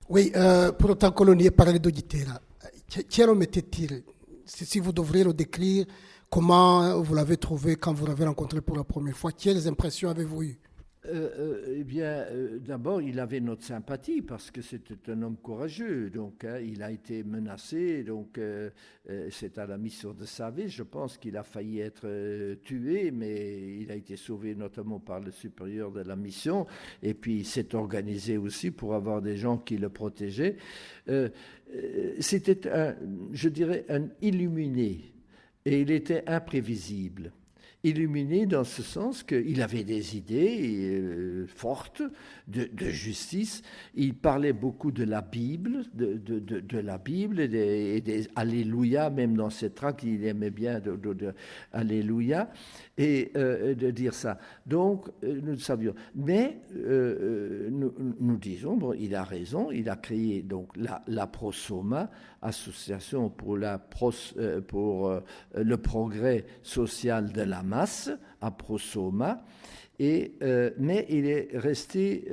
Oui, pour autant que l'on y ait parlé de Guitera, quel homme était-il? Si vous devriez le décrire, comment vous l'avez trouvé quand vous l'avez rencontré pour la première fois? Quelles impressions avez-vous eues? D'abord, il avait notre sympathie parce que c'était un homme courageux. Donc, il a été menacé. Donc, c'est à la mission de sa vie. Je pense qu'il a failli être tué, mais il a été sauvé notamment par le supérieur de la mission. Et puis, il s'est organisé aussi pour avoir des gens qui le protégeaient. C'était, je dirais, un illuminé. Et il était imprévisible. Illuminé dans ce sens qu'il avait des idées fortes de justice. Il parlait beaucoup de la Bible, de la Bible et des Alléluia, même dans ses tracts, il aimait bien de Alléluia, et de dire ça. Donc, nous savions. Mais nous disons, bon, il a raison, il a créé donc la Prosoma, association pour le progrès social de la masse, à Prosoma, mais il est resté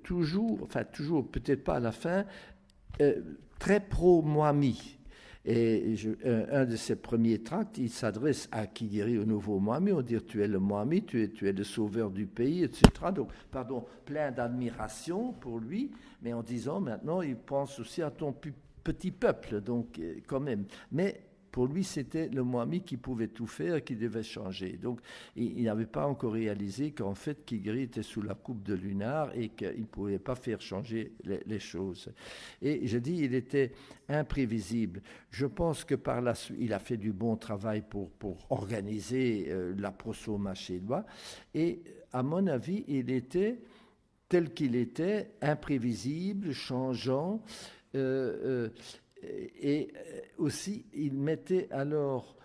toujours, peut-être pas à la fin, très pro-Moami. Et un de ses premiers tracts, il s'adresse à Kigueri, au nouveau Moami, on dit tu es le Moami, tu es le sauveur du pays, etc. Donc, plein d'admiration pour lui, mais en disant maintenant, il pense aussi à ton petit peuple, donc quand même. Mais pour lui, c'était le Moami qui pouvait tout faire, qui devait changer. Donc, il n'avait pas encore réalisé qu'en fait, Kigueri était sous la coupe de Lunar et qu'il ne pouvait pas faire changer les choses. Et je dis, il était imprévisible. Je pense que par la suite, il a fait du bon travail pour organiser la Prosoma chez lui. Et à mon avis, il était, tel qu'il était, imprévisible, changeant, et aussi, il mettait alors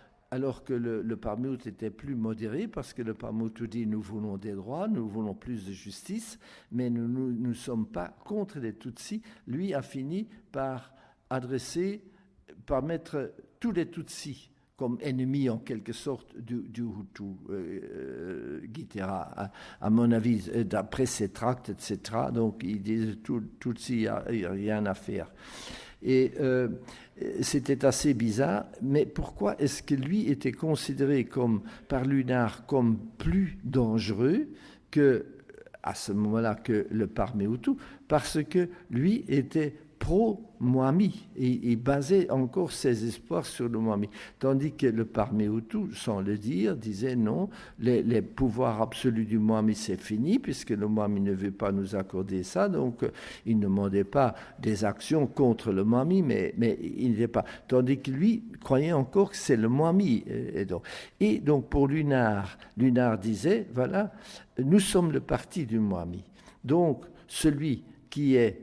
que le Parmeut était plus modéré, parce que le Parmeut dit nous voulons des droits, nous voulons plus de justice, mais nous ne sommes pas contre les Tutsis. Lui a fini par mettre tous les Tutsis comme ennemis en quelque sorte du Hutu. Guitera, à mon avis, d'après ses tracts, etc. Donc il disait Tutsi, il n'y a rien à faire. Et c'était assez bizarre, mais pourquoi est-ce que lui était considéré par Lunar comme plus dangereux à ce moment-là que le Parmehutu? Parce que lui était pro-Moami et il basait encore ses espoirs sur le Moami. Tandis que le Parmehutu, sans le dire, disait non, les pouvoirs absolus du Moami c'est fini puisque le Moami ne veut pas nous accorder ça, donc il ne demandait pas des actions contre le Moami, mais il n'était pas. Tandis que lui croyait encore que c'est le Moami. Et donc pour Lunar disait, voilà, nous sommes le parti du Moami. Donc celui qui est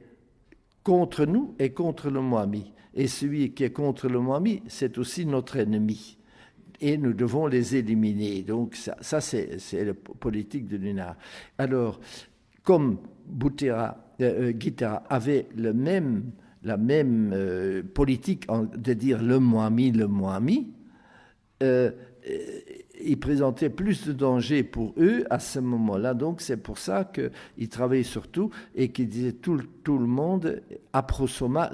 contre nous et contre le Moami. Et celui qui est contre le Moami, c'est aussi notre ennemi. Et nous devons les éliminer. Donc ça c'est la politique de Lunar. Alors, comme Guitera avait la même politique de dire le Moami, il présentait plus de danger pour eux à ce moment-là. Donc, c'est pour ça qu'il travaillait surtout et qu'il disait tout le monde, la Prosoma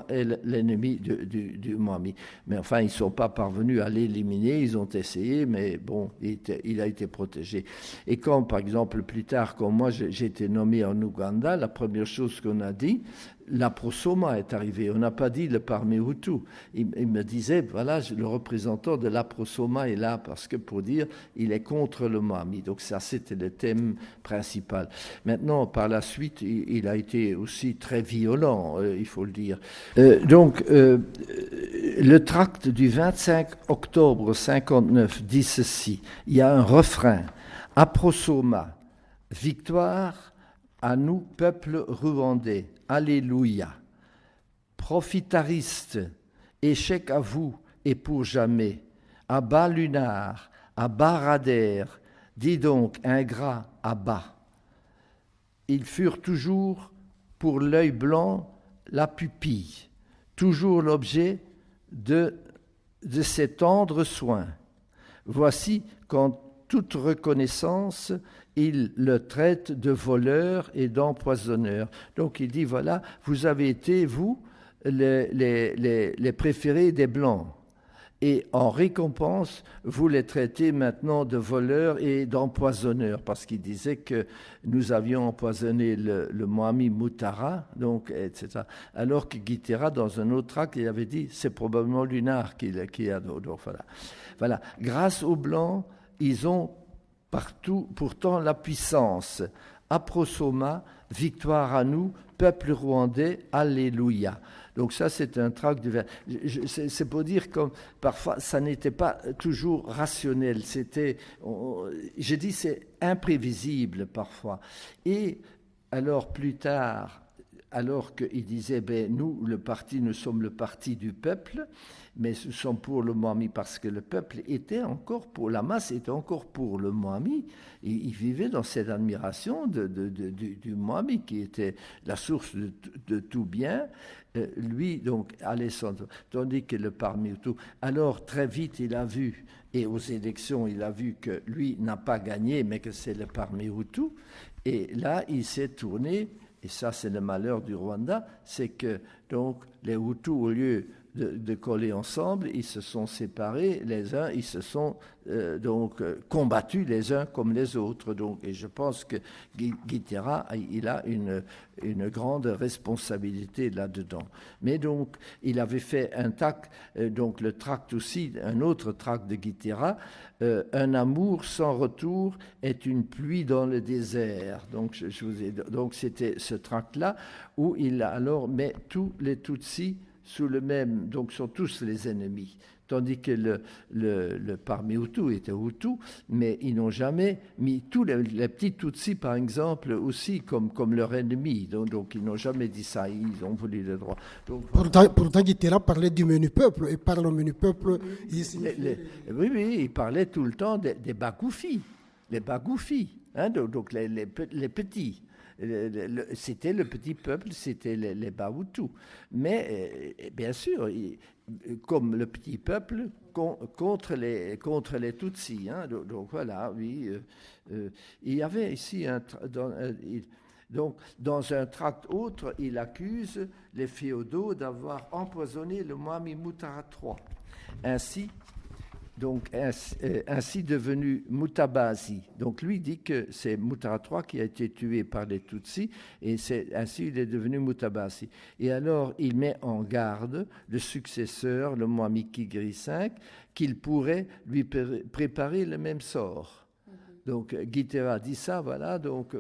est l'ennemi du Moami. Mais enfin, ils ne sont pas parvenus à l'éliminer. Ils ont essayé, mais bon, il a été protégé. Et quand, par exemple, plus tard, quand moi j'ai été nommé en Ouganda, la première chose qu'on a dit, la Prosoma est arrivée. On n'a pas dit le Parmehutu. Il me disait, voilà, le représentant de la Prosoma est là parce que pour dire, il est contre le Moami. Donc ça, c'était le thème principal. Maintenant, par la suite, il a été aussi très violent, il faut le dire. Le tract du 25 octobre 59 dit ceci. Il y a un refrain. À Prosoma, victoire à nous, peuple rwandais. Alléluia. Profitariste, échec à vous et pour jamais. À bas Lunar, à bas Rader, dis donc, ingrat, à bas. Ils furent toujours, pour l'œil blanc, la pupille, toujours l'objet de ces tendres soins. Voici qu'en toute reconnaissance, il le traite de voleur et d'empoisonneur. Donc il dit, voilà, vous avez été, vous, les préférés des Blancs. Et en récompense, vous les traitez maintenant de voleurs et d'empoisonneurs, parce qu'il disait que nous avions empoisonné le Moami Moutara, donc, etc. Alors que Guitera, dans un autre tract, il avait dit, c'est probablement Lunar qui a... Donc, voilà. Grâce aux Blancs, ils ont partout pourtant la puissance. Aprosoma, victoire à nous, peuple rwandais, Alléluia. Donc ça, c'est un tract de... C'est pour dire que parfois, ça n'était pas toujours rationnel. Je dis, c'est imprévisible parfois. Et alors, plus tard, alors qu'il disait, nous, nous sommes le parti du peuple, mais nous sommes pour le Moami parce que le peuple était encore pour, la masse était encore pour le Moami. Et il vivait dans cette admiration du Moami qui était la source de tout bien. Lui, donc, Alessandro, tandis que le Parmi-Hutu, alors très vite il a vu, et aux élections il a vu que lui n'a pas gagné, mais que c'est le Parmi-Hutu, et là il s'est tourné, et ça c'est le malheur du Rwanda, c'est que donc les Hutus, au lieu de coller ensemble, ils se sont séparés les uns, ils se sont combattus les uns comme les autres. Donc, et je pense que Guitera, il a une grande responsabilité là-dedans. Mais donc, il avait fait un tract, donc le tract aussi, un autre tract de Guitera, un amour sans retour est une pluie dans le désert. Donc, donc c'était ce tract-là où il alors met tous les Tutsis sous le même, donc sont tous les ennemis. Tandis que le Parmi-Hutu était Hutu, mais ils n'ont jamais mis tous les petits Tutsis, par exemple, aussi comme leur ennemi. Donc ils n'ont jamais dit ça, ils ont voulu le droit. Donc, pourtant Guitera parlait du menu peuple, et par le menu peuple, oui, il parlait tout le temps des Bagoufis, les Bagoufis, hein, donc les petits. C'était le petit peuple, c'était les Bahutus. Mais bien sûr, comme le petit peuple contre les Tutsis. Hein, donc voilà, oui. Il y avait ici donc, dans un tract autre, il accuse les féodaux d'avoir empoisonné le Moami Moutara III. Ainsi devenu Mutabazi. Donc lui dit que c'est Moutara III qui a été tué par les Tutsis et ainsi il est devenu Mutabazi. Et alors il met en garde le successeur, le Moami Kigri V, qu'il pourrait lui préparer le même sort. Donc Guitera dit ça, voilà, donc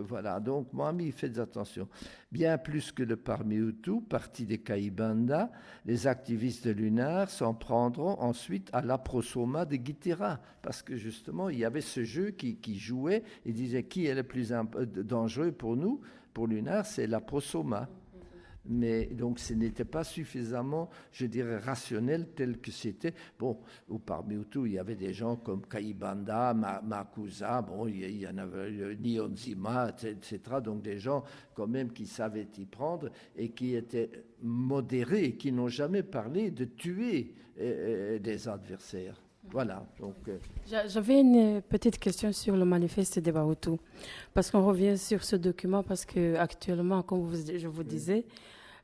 Moami, faites attention. Bien plus que le Parmi-Hutu, parti des Kaibanda, les activistes de Lunar s'en prendront ensuite à l'aprosoma de Guitera, parce que justement, il y avait ce jeu qui jouait et disait qui est le plus dangereux pour nous, pour Lunar, c'est l'aprosoma. Mais donc ce n'était pas suffisamment, je dirais, rationnel tel que c'était. Bon, au Parmi-Hutu, il y avait des gens comme Kaibanda, Makuza, bon, il y en avait Niyonzima, etc. Donc des gens quand même qui savaient y prendre et qui étaient modérés, qui n'ont jamais parlé de tuer des adversaires. Voilà. Donc, J'avais une petite question sur le manifeste des Bahutus, parce qu'on revient sur ce document, parce que actuellement, comme je vous disais,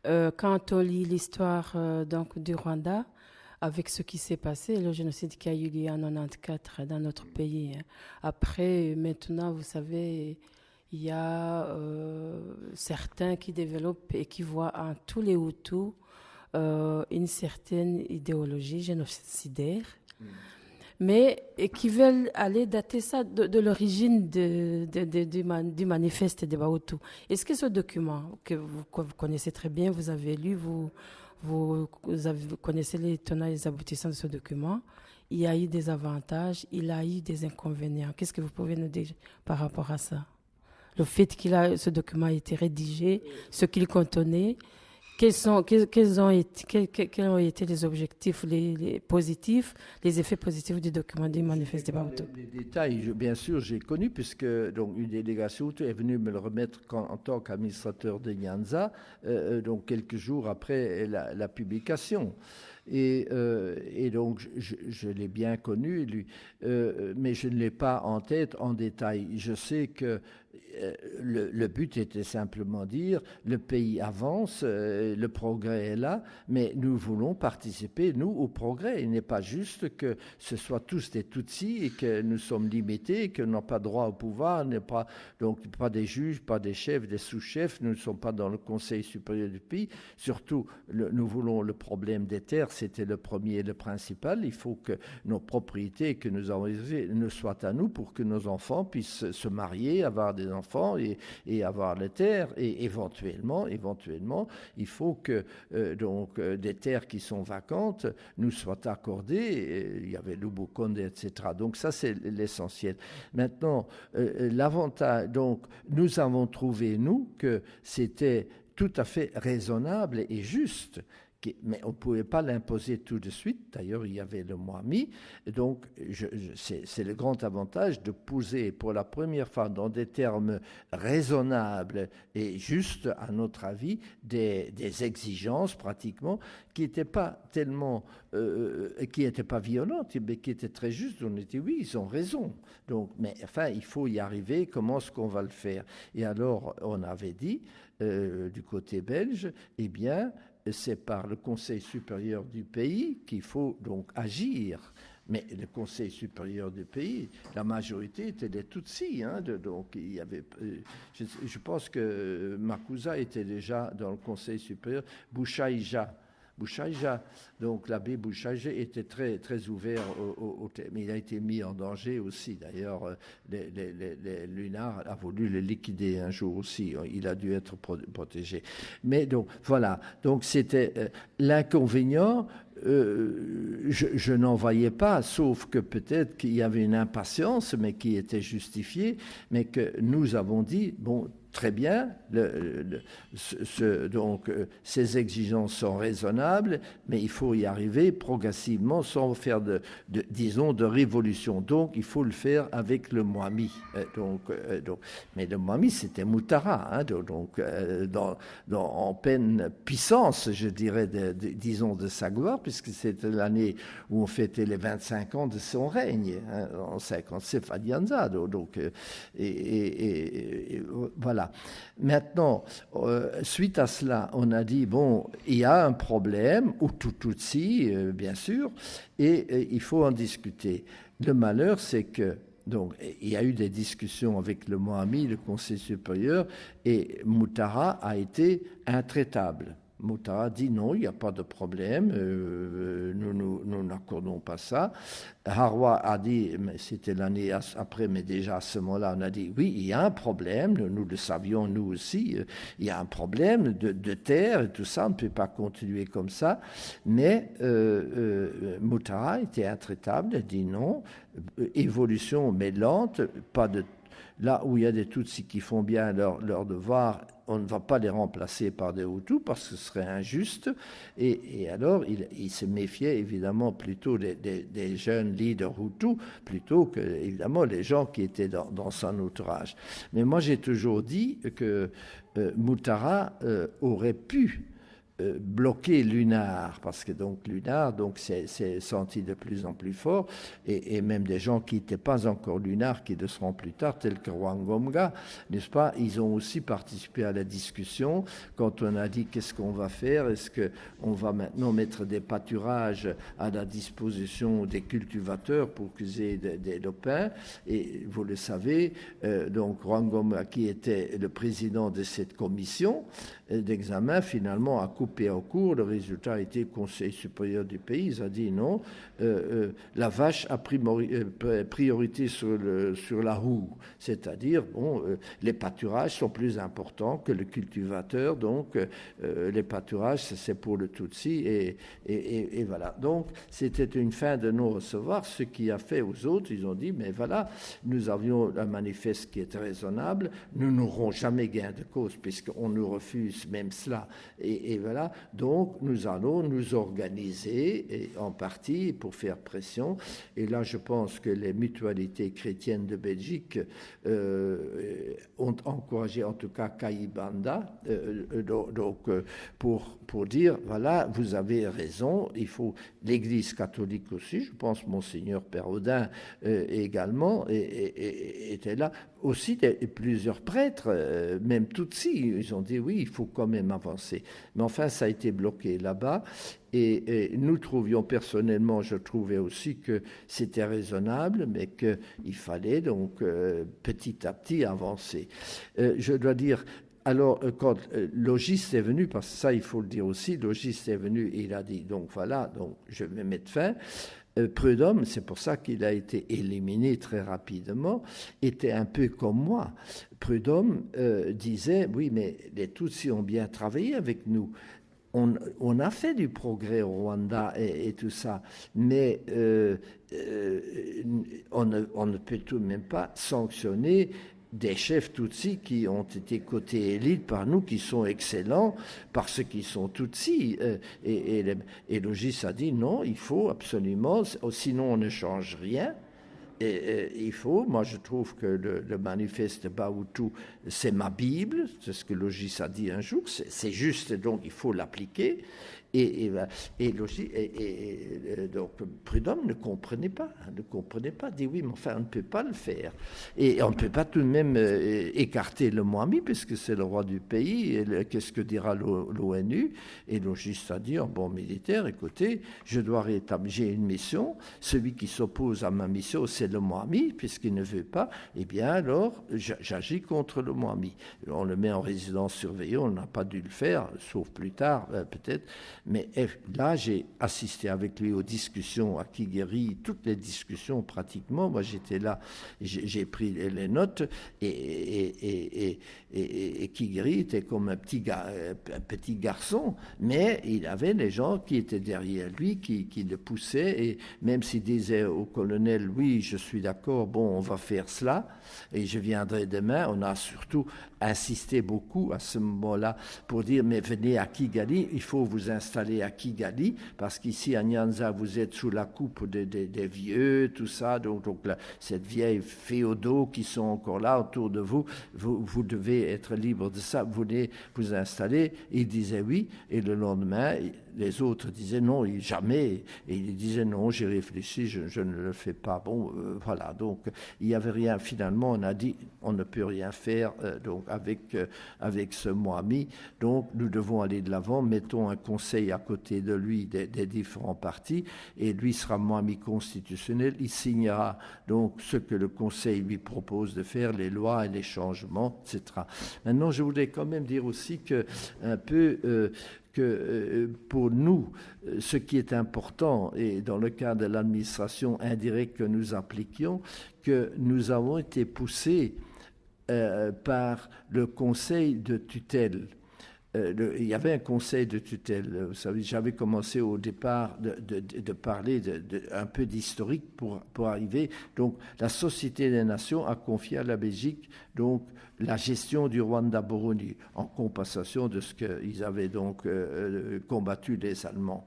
quand on lit l'histoire donc du Rwanda, avec ce qui s'est passé, le génocide qui a eu lieu en 1994 dans notre pays. Hein. Après, maintenant, vous savez, il y a certains qui développent et qui voient en tous les Hutus une certaine idéologie génocidaire. Mais qui veulent aller dater ça de l'origine du manifeste des Bahutus. Est-ce que ce document, que vous connaissez très bien, vous avez lu, vous connaissez les tenants et les aboutissants de ce document, il y a eu des avantages, il a eu des inconvénients. Qu'est-ce que vous pouvez nous dire par rapport à ça? Le fait que ce document a été rédigé, ce qu'il contenait, quels ont été les objectifs les positifs, les effets positifs du document du manifeste des Bahutus? Les détails, bien sûr, j'ai connu, puisque donc, une délégation est venue me le remettre en tant qu'administrateur de Nyanza, donc quelques jours après la publication. Et donc, je l'ai bien connu, lui, mais je ne l'ai pas en tête en détail. Je sais que le but était simplement dire le pays avance, le progrès est là, mais nous voulons participer, nous, au progrès. Il n'est pas juste que ce soit tous des Tutsis et que nous sommes limités, que nous n'avons pas droit au pouvoir, donc pas des juges, pas des chefs, des sous-chefs, nous ne sommes pas dans le Conseil supérieur du pays. Surtout, nous voulons le problème des terres, c'était le premier et le principal. Il faut que nos propriétés que nous avons ne soient à nous pour que nos enfants puissent se marier, avoir des enfants et avoir les terres. Et éventuellement, il faut que des terres qui sont vacantes nous soient accordées. Il y avait l'Ubukonde, etc. Donc ça, c'est l'essentiel. Maintenant, l'avantage, donc, nous avons trouvé, nous, que c'était tout à fait raisonnable et juste, mais on ne pouvait pas l'imposer tout de suite. D'ailleurs, il y avait le Mwami. Donc, c'est le grand avantage de poser pour la première fois dans des termes raisonnables et justes, à notre avis, des exigences pratiquement qui n'étaient pas tellement, qui n'étaient pas violentes, mais qui étaient très justes. On était, oui, ils ont raison. Donc, mais enfin, il faut y arriver. Comment est-ce qu'on va le faire? Et alors, on avait dit, du côté belge, eh bien, c'est par le Conseil supérieur du pays qu'il faut donc agir. Mais le Conseil supérieur du pays, la majorité était des Tutsis. Donc il y avait, je pense que Makuza était déjà dans le Conseil supérieur. Bouchaïja, donc l'abbé Bouchaïja était très, très ouvert au thème. Il a été mis en danger aussi. D'ailleurs, Lunard a voulu le liquider un jour aussi. Il a dû être protégé. Mais donc, voilà. Donc, c'était l'inconvénient. Je n'en voyais pas, sauf que peut-être qu'il y avait une impatience, mais qui était justifiée, mais que nous avons dit, bon, très bien, donc ces exigences sont raisonnables, mais il faut y arriver progressivement sans faire disons, de révolution. Donc, il faut le faire avec le Mwami. Mais le Mwami, c'était Moutara, en pleine puissance, je dirais, disons, de sa gloire, puisque c'était l'année où on fêtait les 25 ans de son règne, en 57 Fadianza. Donc, voilà. Maintenant, suite à cela, on a dit, bon, il y a un problème, ou Tutsi, bien sûr, et il faut en discuter. Le malheur, c'est que, donc, il y a eu des discussions avec le Mwami, le Conseil supérieur, et Moutara a été intraitable. Moutara dit non, il n'y a pas de problème, nous n'accordons pas ça. Harwa a dit, mais c'était l'année après, mais déjà à ce moment-là, on a dit oui, il y a un problème, nous le savions nous aussi, il y a un problème de terre et tout ça, on ne peut pas continuer comme ça. Mais Moutara était intraitable, elle dit non, évolution mais lente, pas de. Là où il y a des Tutsis qui font bien leur devoir, on ne va pas les remplacer par des Hutus parce que ce serait injuste. Et alors, il se méfiait évidemment plutôt des jeunes leaders Hutus plutôt que, évidemment, les gens qui étaient dans son entourage. Mais moi, j'ai toujours dit que Moutara aurait pu bloquer Lunard, parce que donc Lunard s'est senti de plus en plus fort, et même des gens qui n'étaient pas encore Lunard, qui le seront plus tard, tels que Rwangomga, n'est-ce pas, ils ont aussi participé à la discussion quand on a dit qu'est-ce qu'on va faire, est-ce qu'on va maintenant mettre des pâturages à la disposition des cultivateurs pour qu'ils aient des lopins, et vous le savez, donc Rwangomga, qui était le président de cette commission d'examen, finalement a coupé en cours. Le résultat a été le Conseil supérieur du pays. Ils ont dit non, la vache a priorité sur la roue. C'est-à-dire, bon, les pâturages sont plus importants que le cultivateur. Donc, les pâturages, c'est pour le Tutsi. Et voilà. Donc, c'était une fin de non-recevoir. Ce qui a fait aux autres, ils ont dit, mais voilà, nous avions un manifeste qui était raisonnable. Nous n'aurons jamais gain de cause puisqu'on nous refuse plus même cela. Et voilà, donc nous allons nous organiser et en partie pour faire pression. Et là, je pense que les mutualités chrétiennes de Belgique ont encouragé en tout cas Kayibanda pour dire, voilà, vous avez raison, il faut l'Église catholique aussi, je pense Monseigneur Perraudin également était là, aussi plusieurs prêtres, même Tutsis, ils ont dit oui, il faut quand même avancer. Mais enfin, ça a été bloqué là-bas. Et nous trouvions personnellement, je trouvais aussi que c'était raisonnable, mais qu'il fallait donc petit à petit avancer. Je dois dire, alors quand Logis est venu, parce que ça il faut le dire aussi, Logis est venu et il a dit, donc voilà, donc je vais mettre fin. Prudhomme, c'est pour ça qu'il a été éliminé très rapidement, était un peu comme moi. Prudhomme disait, oui, mais les Tutsis ont bien travaillé avec nous. On a fait du progrès au Rwanda et tout ça, mais on ne peut tout de même pas sanctionner des chefs Tutsis qui ont été côté élite par nous, qui sont excellents parce qu'ils sont Tutsis. Et Logis a dit non, il faut absolument, sinon on ne change rien. Il faut, moi je trouve que le manifeste de Bahutu, c'est ma Bible, c'est ce que Logis a dit un jour, c'est juste, donc il faut l'appliquer. Donc Prudhomme ne comprenait pas, dit oui, mais enfin on ne peut pas le faire. Et on ne peut pas tout de même écarter le Mwami, puisque c'est le roi du pays, et qu'est-ce que dira l'ONU? Et Logis a dit, en bon militaire, écoutez, je dois rétablir, j'ai une mission, celui qui s'oppose à ma mission, c'est le Mwami, puisqu'il ne veut pas, eh bien alors j'agis contre le Mwami. On le met en résidence surveillée, on n'a pas dû le faire, sauf plus tard peut-être. Mais là, j'ai assisté avec lui aux discussions à Kigeri, toutes les discussions pratiquement. Moi, j'étais là, j'ai pris les notes et Kigeri était comme un petit garçon, mais il avait les gens qui étaient derrière lui, qui le poussaient. Et même s'il disait au colonel, oui, je suis d'accord, bon, on va faire cela et je viendrai demain, on a surtout insisté beaucoup à ce moment-là pour dire, mais venez à Kigali, il faut vous installer à Kigali, parce qu'ici à Nyanza, vous êtes sous la coupe des vieux, tout ça, donc cette vieille féodaux qui sont encore là autour de vous, vous devez être libre de ça, vous voulez vous installer. Il disait oui, et le lendemain, les autres disaient non, jamais, et il disait non, j'ai réfléchi, je ne le fais pas. Bon, voilà, donc il n'y avait rien. Finalement, on a dit, on ne peut rien faire donc avec ce Mwami, donc nous devons aller de l'avant, mettons un conseil à côté de lui des différents partis, et lui sera Mwami constitutionnel, il signera donc ce que le conseil lui propose de faire, les lois et les changements, etc. Maintenant, je voudrais quand même dire aussi que un peu que pour nous, ce qui est important, et dans le cas de l'administration indirecte que nous appliquions, que nous avons été poussés par le conseil de tutelle. Il y avait un conseil de tutelle. Vous savez, j'avais commencé au départ de parler un peu d'historique pour arriver. Donc, la Société des Nations a confié à la Belgique donc la gestion du Rwanda-Burundi en compensation de ce qu'ils avaient donc combattu les Allemands,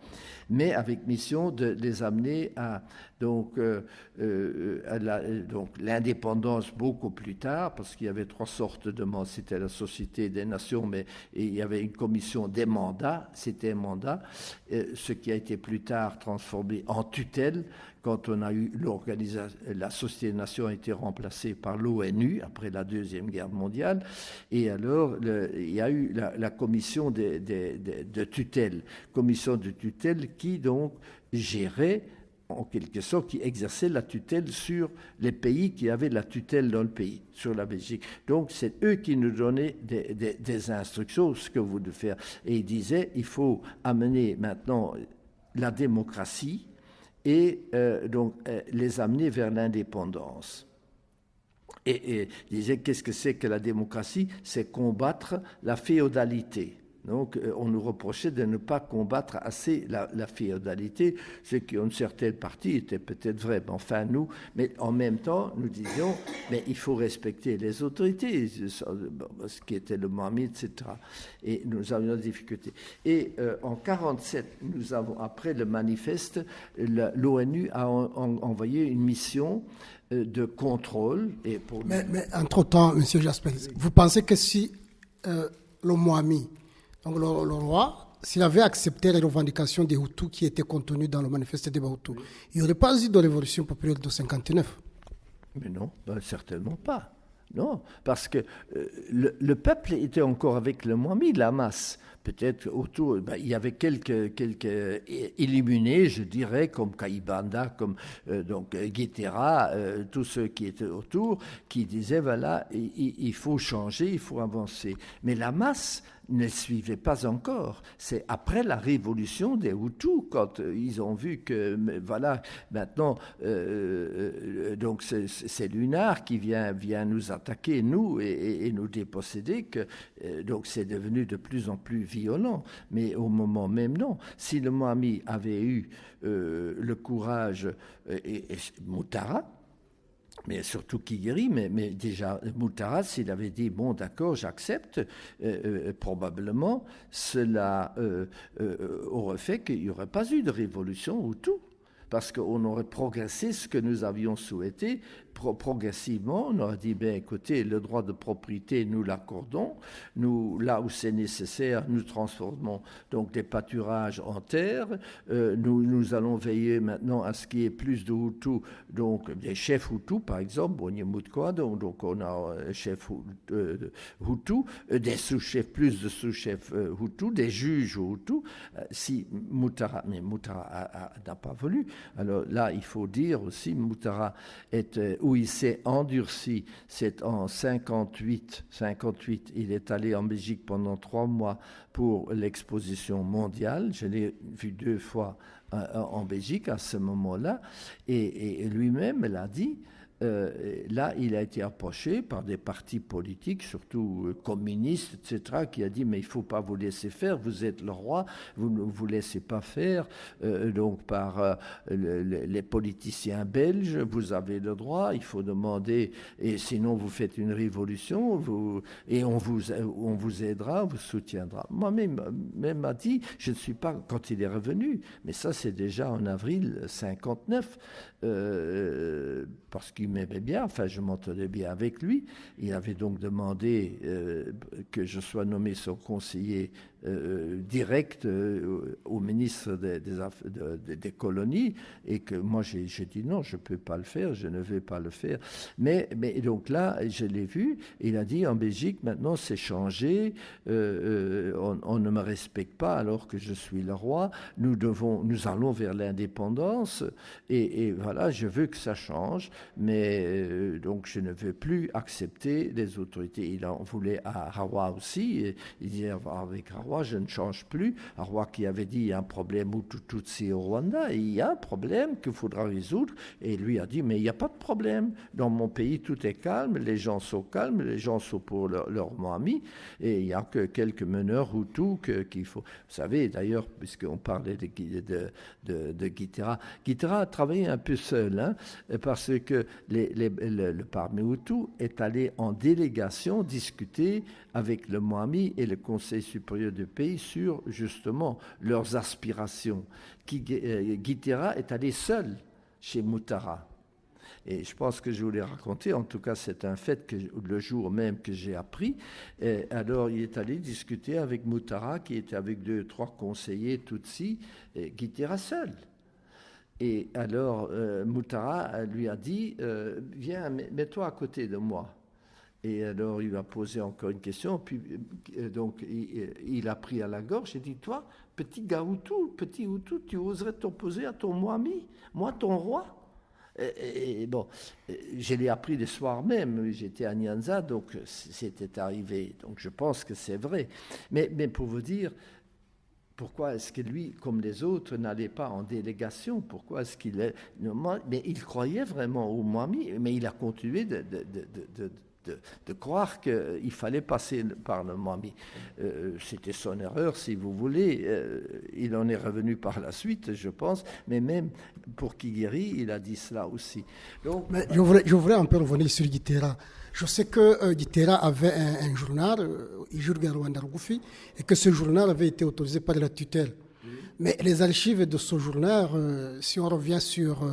mais avec mission de les amener à donc l'indépendance beaucoup plus tard, parce qu'il y avait trois sortes de mandats. C'était la Société des Nations, mais il y avait une commission des mandats, c'était un mandat, ce qui a été plus tard transformé en tutelle, quand on a eu la Société des Nations a été remplacée par l'ONU après la Deuxième Guerre mondiale, et alors il y a eu la commission de tutelle, qui donc gérait en quelque sorte, qui exerçait la tutelle sur les pays qui avaient la tutelle dans le pays, sur la Belgique. Donc, c'est eux qui nous donnaient des instructions, ce que vous devez faire. Et ils disaient, il faut amener maintenant la démocratie et les amener vers l'indépendance. Et ils disaient, qu'est-ce que c'est que la démocratie? C'est combattre la féodalité. Donc, on nous reprochait de ne pas combattre assez la féodalité, ce qui, en une certaine partie, était peut-être vrai. Mais enfin, mais en même temps, nous disions, mais il faut respecter les autorités, ce qui était le mohammed, etc. Et nous avions des difficultés. Et en 1947, après le manifeste, l'ONU a envoyé une mission de contrôle. Mais entre-temps, M. Jasper, vous pensez que si le mohammed, donc le roi, s'il avait accepté les revendications des Hutus qui étaient contenues dans le manifeste des Hutus, il n'y aurait pas eu de révolution populaire de 1959? Mais non, certainement pas. Non, parce que le peuple était encore avec le Mohammed, la masse. Peut-être autour, il y avait quelques illuminés, je dirais, comme Kaibanda, comme Guitera, tous ceux qui étaient autour, qui disaient, voilà, il faut changer, il faut avancer. Mais la masse ne suivait pas encore. C'est après la révolution des Hutus, quand ils ont vu que, voilà, maintenant, donc c'est Lunar qui vient nous attaquer, nous, et nous déposséder, que donc c'est devenu de plus en plus violent. Mais au moment même, non. Si le Mohammed avait eu le courage, et Muhtara, mais surtout Kigueri, mais déjà Muhtara, s'il avait dit, bon d'accord, j'accepte, probablement cela aurait fait qu'il n'y aurait pas eu de révolution ou tout. Parce qu'on aurait progressé ce que nous avions souhaité. Progressivement, on aurait dit, écoutez, le droit de propriété, nous l'accordons. Nous, là où c'est nécessaire, nous transformons donc des pâturages en terre. Nous allons veiller maintenant à ce qu'il y ait plus de Hutus, donc des chefs Hutus, par exemple, donc on a un chef Hutu, des sous-chefs, plus de sous-chefs Hutus, des juges Hutus. Si Muhtara n'a pas voulu. Alors là, il faut dire aussi, Muhtara où il s'est endurci, c'est en 58, il est allé en Belgique pendant 3 mois pour l'exposition mondiale. Je l'ai vu 2 fois en Belgique à ce moment-là, et lui-même l'a dit. Là, il a été approché par des partis politiques, surtout communistes, etc., qui a dit, mais il ne faut pas vous laisser faire, vous êtes le roi, vous ne vous laissez pas faire, donc par les politiciens belges, vous avez le droit, il faut demander, et sinon vous faites une révolution, et on vous aidera, on vous soutiendra. Moi-même m'a dit, je ne suis pas, quand il est revenu, mais ça c'est déjà en avril 59, parce qu'il m'aimait bien, enfin je m'entendais bien avec lui. Il avait donc demandé que je sois nommé son conseiller direct au ministre des colonies, et que moi j'ai dit non, je ne peux pas le faire, je ne vais pas le faire. Mais donc là, je l'ai vu, il a dit en Belgique, maintenant c'est changé, on ne me respecte pas alors que je suis le roi, nous allons vers l'indépendance, et voilà, je veux que ça change, mais donc je ne veux plus accepter les autorités. Il en voulait à Hawa aussi, et il disait avec Hawa, je ne change plus. Un roi qui avait dit il y a un problème Hutu-Tutsi au Rwanda, et il y a un problème qu'il faudra résoudre, et lui a dit mais il n'y a pas de problème, dans mon pays tout est calme, les gens sont calmes, les gens sont pour leur Mohammed, et il n'y a que quelques meneurs Hutus qu'il faut. Vous savez d'ailleurs, puisqu'on parlait de Guitera, Guitera a travaillé un peu seul, hein, parce que le parmi Hutu est allé en délégation discuter avec le Mohammed et le Conseil supérieur du pays sur justement leurs aspirations. Guitera est allé seul chez Muhtara. Et je pense que je vous l'ai raconté, en tout cas c'est un fait que le jour même que j'ai appris. Alors il est allé discuter avec Muhtara, qui était avec 2-3 conseillers Tutsi, Guitera seul. Et alors Muhtara lui a dit viens, mets-toi à côté de moi. Et alors, il lui a posé encore une question. Puis, donc, il a pris à la gorge et dit, toi, petit gars petit Hutu, tu oserais t'opposer à ton Mohammed, moi, ton roi? Et bon, je l'ai appris le soir même. J'étais à Nyanza, donc c'était arrivé. Donc, je pense que c'est vrai. Mais pour vous dire, pourquoi est-ce que lui, comme les autres, n'allait pas en délégation? Pourquoi est-ce qu'il est... Mais il croyait vraiment au Mohammed, mais il a continué de croire qu'il fallait passer par le Moami. C'était son erreur, si vous voulez. Il en est revenu par la suite, je pense, mais même pour Kigeri, il a dit cela aussi. Donc, mais je voulais un peu revenir sur Gitera. Je sais que Gitera avait un journal, Ijurga Rwanda Rugufi, et que ce journal avait été autorisé par la tutelle. Mais les archives de ce journal, si on revient sur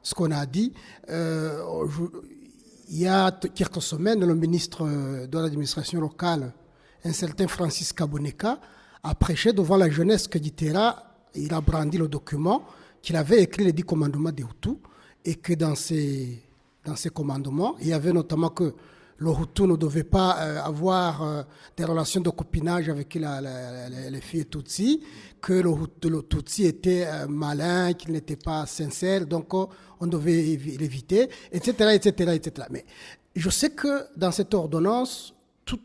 ce qu'on a dit, il y a quelques semaines, le ministre de l'administration locale, un certain Francis Kaboneka, a prêché devant la jeunesse que Gitera, il a brandi le document qu'il avait écrit les 10 commandements des Hutus, et que dans ces commandements, il y avait notamment que le Hutu ne devait pas avoir des relations de copinage avec les filles Tutsi, que le Tutsi était malin, qu'il n'était pas sincère, donc on devait l'éviter, etc., etc., etc. Mais je sais que dans cette ordonnance, tout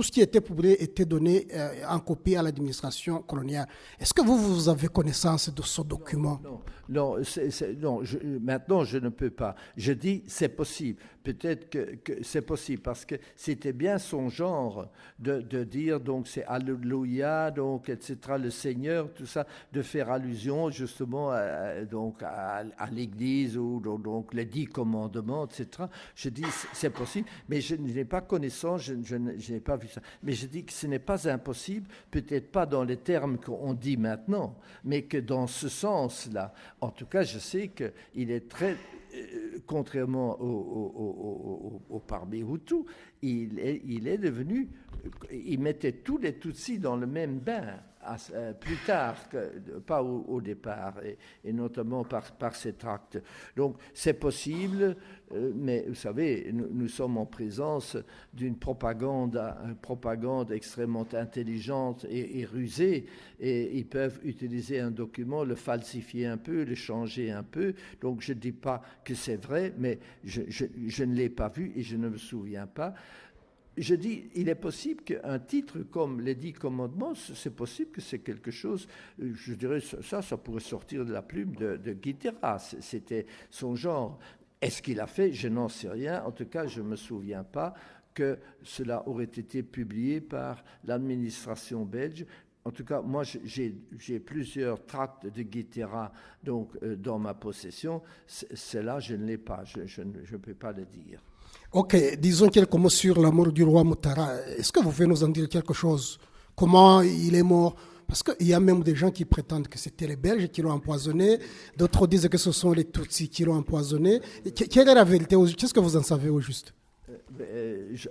ce qui était publié était donné en copie à l'administration coloniale. Est-ce que vous avez connaissance de ce document? Non, maintenant je ne peux pas. Je dis c'est possible. Peut-être que c'est possible parce que c'était bien son genre de dire donc c'est Alléluia, donc etc. Le Seigneur, tout ça, de faire allusion justement à l'Église ou donc les 10 commandements, etc. Je dis c'est possible, mais je n'ai pas connaissance, je n'ai pas vu ça. Mais je dis que ce n'est pas impossible, peut-être pas dans les termes qu'on dit maintenant, mais que dans ce sens-là. En tout cas, je sais qu'il est très, contrairement au parmi Hutus, il est devenu, il mettait tous les Tutsis dans le même bain. Plus tard, pas au départ, et notamment par ces tracts. Donc c'est possible, mais vous savez, nous sommes en présence d'une propagande extrêmement intelligente et rusée, et ils peuvent utiliser un document, le falsifier un peu, le changer un peu. Donc je ne dis pas que c'est vrai, mais je ne l'ai pas vu et je ne me souviens pas. Je dis, il est possible qu'un titre comme les 10 commandements, c'est possible que c'est quelque chose, je dirais, ça pourrait sortir de la plume de Gitera, c'était son genre. Est-ce qu'il a fait? Je n'en sais rien. En tout cas, je ne me souviens pas que cela aurait été publié par l'administration belge. En tout cas, moi, j'ai plusieurs tracts de Gitera donc, dans ma possession. Cela, je ne l'ai pas, je ne peux pas le dire. Ok, disons quelques mots sur la mort du roi Mutara. Est-ce que vous pouvez nous en dire quelque chose? Comment il est mort? Parce qu'il y a même des gens qui prétendent que c'était les Belges qui l'ont empoisonné. D'autres disent que ce sont les Tutsis qui l'ont empoisonné. Quelle est la vérité? Qu'est-ce que vous en savez au juste?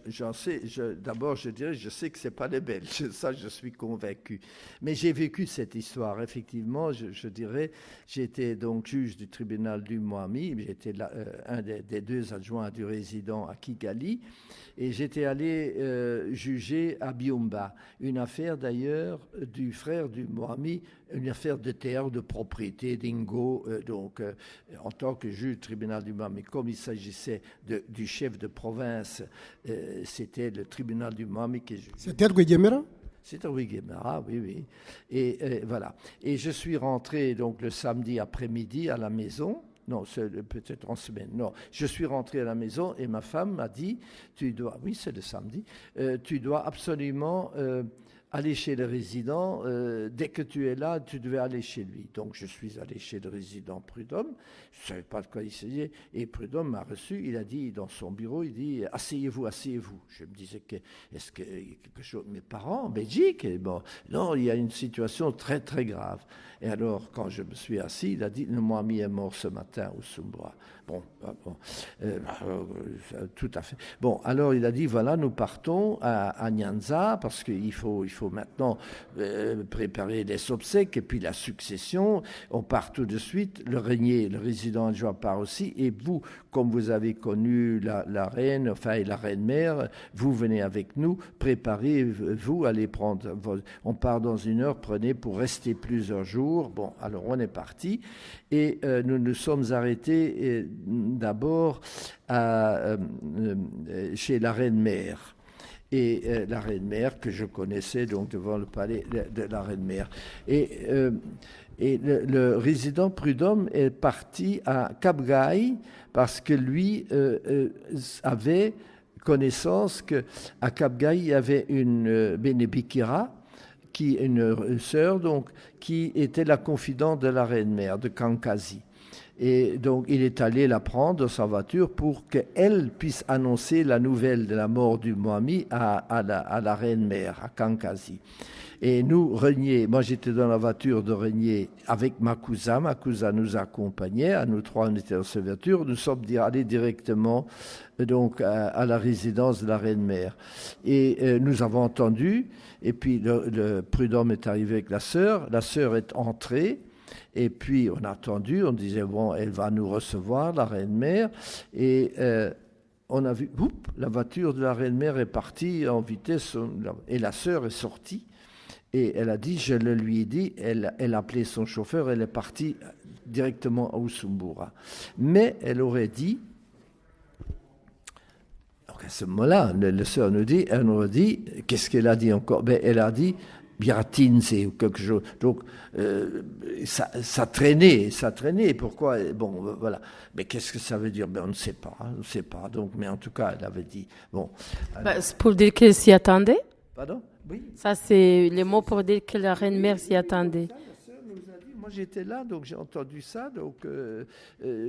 J'en sais, d'abord je dirais, je sais que ce n'est pas les Belges, ça je suis convaincu. Mais j'ai vécu cette histoire, effectivement, je dirais, j'étais donc juge du tribunal du Moami, j'étais un des 2 adjoints du résident à Kigali, et j'étais allé juger à Byumba, une affaire d'ailleurs du frère du Moami, une affaire de terre, de propriété, d'Ingo, en tant que juge du tribunal du Moami, comme il s'agissait du chef de province, c'était le tribunal du Moami qui jugeait. C'était Rwigema? C'était Rwigema, oui. Et voilà. Et je suis rentré donc le samedi après-midi à la maison. Non, c'est peut-être en semaine. Non, je suis rentré à la maison et ma femme m'a dit, oui, c'est le samedi, tu dois absolument aller chez le résident. Dès que tu es là, tu devais aller chez lui. Donc, je suis allé chez le résident Prudhomme. Je ne savais pas de quoi il s'agissait. Et Prudhomme m'a reçu. Il a dit, dans son bureau, il dit, asseyez-vous, asseyez-vous. Je me disais, est-ce qu'il y a quelque chose? Mes parents en Belgique? Et bon, non, il y a une situation très, très grave. Et alors, quand je me suis assis, il a dit, le Moami est mort ce matin au Sumbwa. Tout à fait. Bon, alors il a dit, voilà, nous partons à Nyanza parce qu'il faut maintenant préparer les obsèques et puis la succession. On part tout de suite. Le résident adjoint part aussi. Et vous, comme vous avez connu la reine, enfin la reine-mère, vous venez avec nous, préparez-vous, allez prendre. On part dans 1 heure, prenez pour rester plusieurs jours. Bon, alors on est parti. Et nous nous sommes arrêtés d'abord chez la reine-mère. et la reine-mère que je connaissais donc devant le palais de la reine-mère. Et le résident Prudhomme est parti à Cap-Gaï parce que lui avait connaissance qu'à Cap-Gaï, il y avait une Bénébikira, une sœur donc, qui était la confidente de la reine-mère de Kankasi. Et donc, il est allé la prendre dans sa voiture pour qu'elle puisse annoncer la nouvelle de la mort du Mwami à la reine-mère, à Kankasi. Et nous, Renier, moi j'étais dans la voiture de Renier avec Makusa. Makusa nous accompagnait, à nous trois on était dans cette voiture. Nous sommes allés directement donc, à la résidence de la reine-mère. Et nous avons entendu, et puis le Prudhomme est arrivé avec la sœur est entrée. Et puis on a attendu, on disait bon, elle va nous recevoir, la reine-mère, et on a vu, la voiture de la reine-mère est partie en vitesse, et la sœur est sortie, et elle a dit, je le lui ai dit, elle a appelé son chauffeur, elle est partie directement à Usumbura. Mais elle aurait dit, donc à ce moment-là, la sœur elle nous dit, qu'est-ce qu'elle a dit encore? Ben, elle a dit, Biratinze ou quelque chose. Donc, ça traînait. Pourquoi? Bon, voilà. Mais qu'est-ce que ça veut dire? Ben, on ne sait pas. Donc, mais en tout cas, elle avait dit. Bon. C'est pour dire qu'elle s'y attendait? Pardon? Oui. Ça, c'est les mots pour dire que la reine-mère s'y attendait. La sœur nous a dit, moi j'étais là, donc j'ai entendu ça. Donc,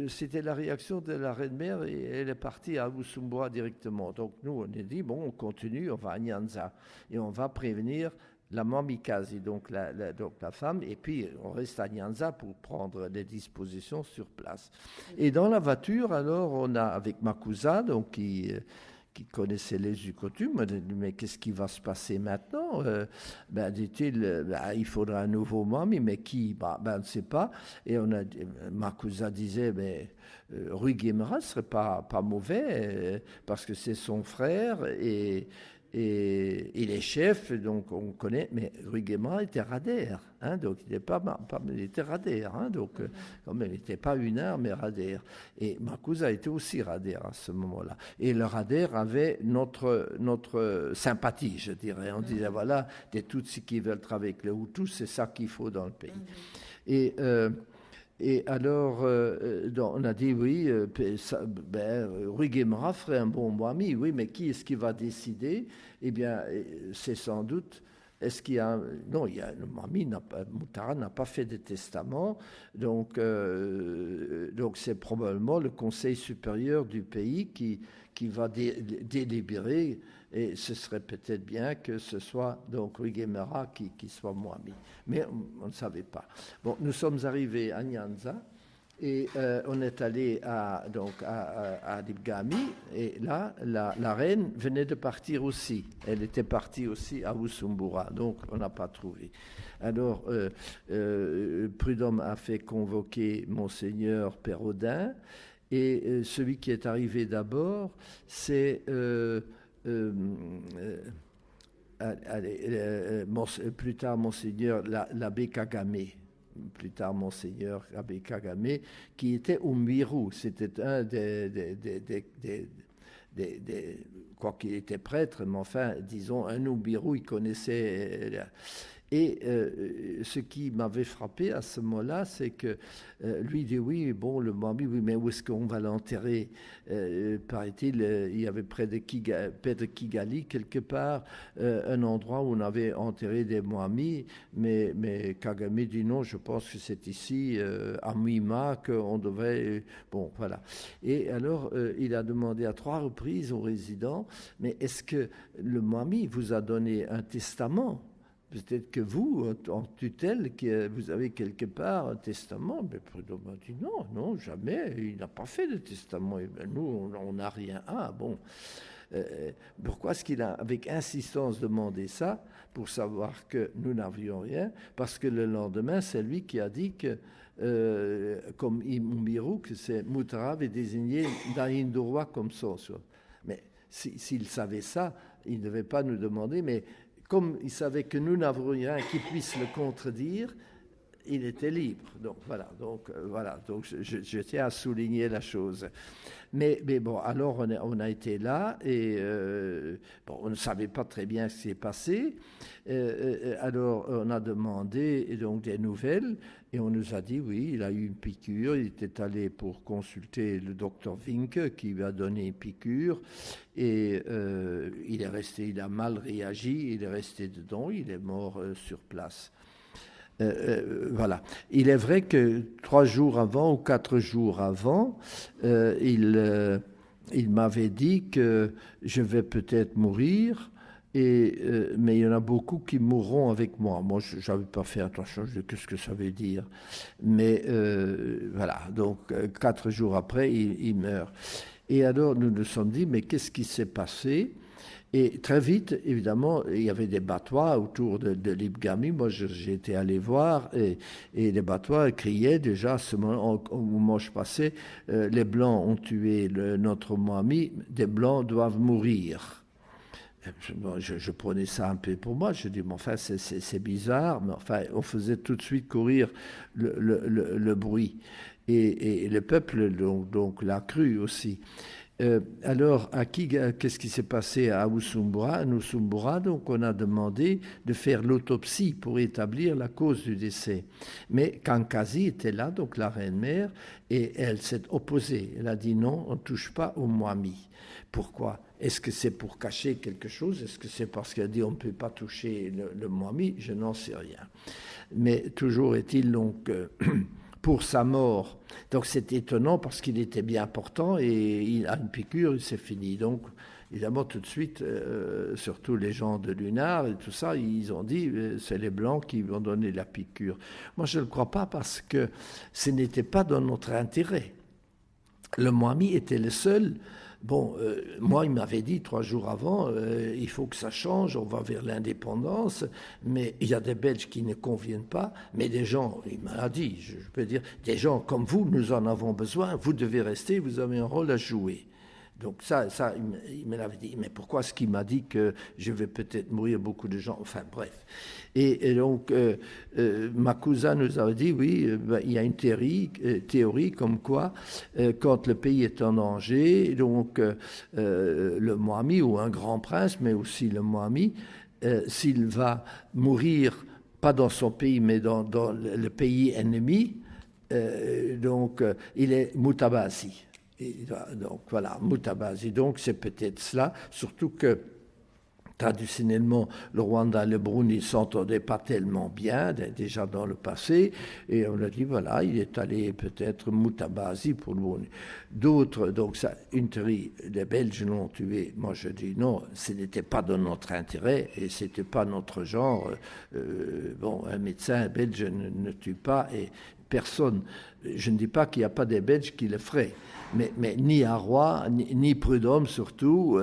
c'était la réaction de la reine-mère et elle est partie à Usumbura directement. Donc, nous, on a dit, bon, on continue, on va à Nyanza et on va prévenir la Mamikazi, donc la femme, et puis on reste à Nyanza pour prendre les dispositions sur place. Et dans la voiture, alors, on a avec Makusa, donc qui connaissait les coutumes, on a dit, mais qu'est-ce qui va se passer maintenant? Dit-il, il faudra un nouveau mami, mais qui? On ne sait pas. Et Makusa disait, mais Rui Guimara ne serait pas mauvais, parce que c'est son frère, et il est chef, donc on connaît, mais Rui Guimara était radère, donc il était radère, donc quand même, il n'était pas unard, mais radère. Et Makusa était aussi radère à ce moment-là. Et le radère avait notre sympathie, je dirais. On disait, voilà, des Tutsis qui veulent travailler avec les Hutus, c'est ça qu'il faut dans le pays. Et alors, on a dit, oui, Rui Guimara ferait un bon Mwami, oui, mais qui est-ce qui va décider? Eh bien, c'est sans doute, est-ce qu'il y a... Non, le Mwami, Moutara n'a pas fait de testament, donc c'est probablement le Conseil supérieur du pays qui va délibérer, et ce serait peut-être bien que ce soit donc Rui Guimara qui soit Mwami. Mais on ne savait pas. Bon, nous sommes arrivés à Nyanza et on est allé à Lipgami, et là, la reine venait de partir aussi. Elle était partie aussi à Usumbura, donc on n'a pas trouvé. Alors, Prudhomme a fait convoquer Monseigneur Pérodin, et celui qui est arrivé d'abord, c'est... plus tard, Monseigneur l'abbé Kagame, qui était au Miru. C'était un quoi qu'il était prêtre, mais enfin, disons, un Umbiru, il connaissait... Et ce qui m'avait frappé à ce moment-là, c'est que lui dit, oui, bon, le Mwami, oui, mais où est-ce qu'on va l'enterrer? Paraît-il, il y avait près de Kigali, quelque part, un endroit où on avait enterré des Mwami, mais Kagame dit non, je pense que c'est ici, à Mima, qu'on devait... Bon, voilà. Et alors, il a demandé à 3 reprises aux résidents, mais est-ce que le Mwami vous a donné un testament? Peut-être que vous, en tutelle, vous avez quelque part un testament. Mais Prudhomme a dit non, jamais. Il n'a pas fait de testament. Et ben nous, on n'a rien. Ah bon. Pourquoi est-ce qu'il a, avec insistance, demandé ça? Pour savoir que nous n'avions rien. Parce que le lendemain, c'est lui qui a dit que, comme Imumbiru, que c'est Moutara avait désigné Dahindurwa comme son. Mais s'il savait ça, il ne devait pas nous demander. Mais comme il savait que nous n'avons rien qui puisse le contredire, il était libre. Donc voilà. Donc je tiens à souligner la chose. Mais bon, alors on a été là et on ne savait pas très bien ce qui s'est passé. Alors on a demandé donc des nouvelles et on nous a dit oui, il a eu une piqûre. Il était allé pour consulter le docteur Vinke qui lui a donné une piqûre et il a mal réagi, il est resté dedans, il est mort sur place. Voilà. Il est vrai que 3 jours avant ou 4 jours avant, il m'avait dit que je vais peut-être mourir, mais il y en a beaucoup qui mourront avec moi. Moi, je n'avais pas fait attention de ce que ça veut dire. Mais voilà, donc 4 jours après, il meurt. Et alors, nous nous sommes dit, mais qu'est-ce qui s'est passé ? Et très vite, évidemment, il y avait des battoirs autour de l'Ibgami. Moi, j'ai été allé voir et les battoirs criaient déjà, au moment où je passais, les Blancs ont tué notre Moami, des Blancs doivent mourir. Je prenais ça un peu pour moi. Je dis, mais enfin, c'est bizarre. Mais enfin, on faisait tout de suite courir le bruit. Et le peuple, donc l'a cru aussi. Alors, qu'est-ce qui s'est passé à Usumbura, donc on a demandé de faire l'autopsie pour établir la cause du décès. Mais Kankasi était là, donc la reine-mère, et elle s'est opposée. Elle a dit non, on ne touche pas au Moami. Pourquoi ? Est-ce que c'est pour cacher quelque chose ? Est-ce que c'est parce qu'elle a dit on ne peut pas toucher le Moami ? Je n'en sais rien. Mais toujours est-il donc... pour sa mort. Donc c'est étonnant parce qu'il était bien portant et il a une piqûre, c'est fini. Donc évidemment tout de suite, surtout les gens de Lunar et tout ça, ils ont dit c'est les Blancs qui vont donner la piqûre. Moi je ne le crois pas parce que ce n'était pas dans notre intérêt. Le Moami était le seul. Bon, moi, il m'avait dit 3 jours avant, il faut que ça change, on va vers l'indépendance, mais il y a des Belges qui ne conviennent pas, mais des gens, il m'a dit, je peux dire, des gens comme vous, nous en avons besoin, vous devez rester, vous avez un rôle à jouer. Donc ça il me l'avait dit. Mais pourquoi est-ce qu'il m'a dit que je vais peut-être mourir, beaucoup de gens, enfin bref. Et donc, ma cousine nous avait dit, oui, il y a une théorie comme quoi, quand le pays est en danger, donc le Moami ou un grand prince, mais aussi le Moami, s'il va mourir, pas dans son pays, mais dans le pays ennemi, donc il est Mutabazi. Et donc voilà, Mutabazi. Donc c'est peut-être cela, surtout que traditionnellement, le Rwanda et le Burundi ne s'entendaient pas tellement bien, déjà dans le passé, et on a dit, voilà, il est allé peut-être Mutabazi pour le Burundi. D'autres, donc ça, une théorie, les Belges l'ont tué. Moi, je dis non, ce n'était pas dans notre intérêt, et ce n'était pas notre genre. Bon, un médecin belge ne tue pas, et personne, je ne dis pas qu'il n'y a pas des Belges qui le feraient, mais ni Arroy, ni Prudhomme surtout,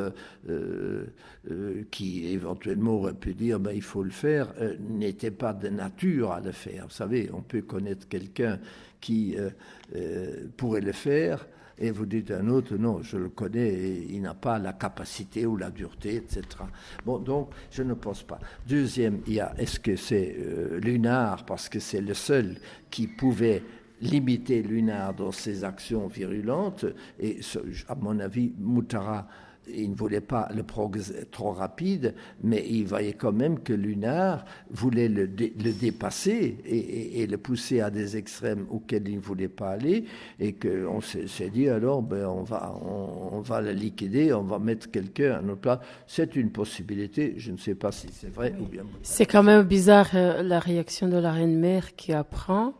qui éventuellement aurait pu dire il faut le faire, n'était pas de nature à le faire. Vous savez, on peut connaître quelqu'un qui pourrait le faire, et vous dites à un autre, non, je le connais, et il n'a pas la capacité ou la dureté, etc. Bon, donc, je ne pense pas. Deuxième, est-ce que c'est Lunar, parce que c'est le seul qui pouvait limiter Lunar dans ses actions virulentes, et à mon avis, Mutara, il ne voulait pas le progrès trop rapide, mais il voyait quand même que Lunar voulait le dépasser et le pousser à des extrêmes auxquels il ne voulait pas aller, et qu'on s'est dit alors on va le liquider, on va mettre quelqu'un à notre place. C'est une possibilité, je ne sais pas si c'est vrai ou bien. C'est quand même bizarre la réaction de la reine-mère qui apprend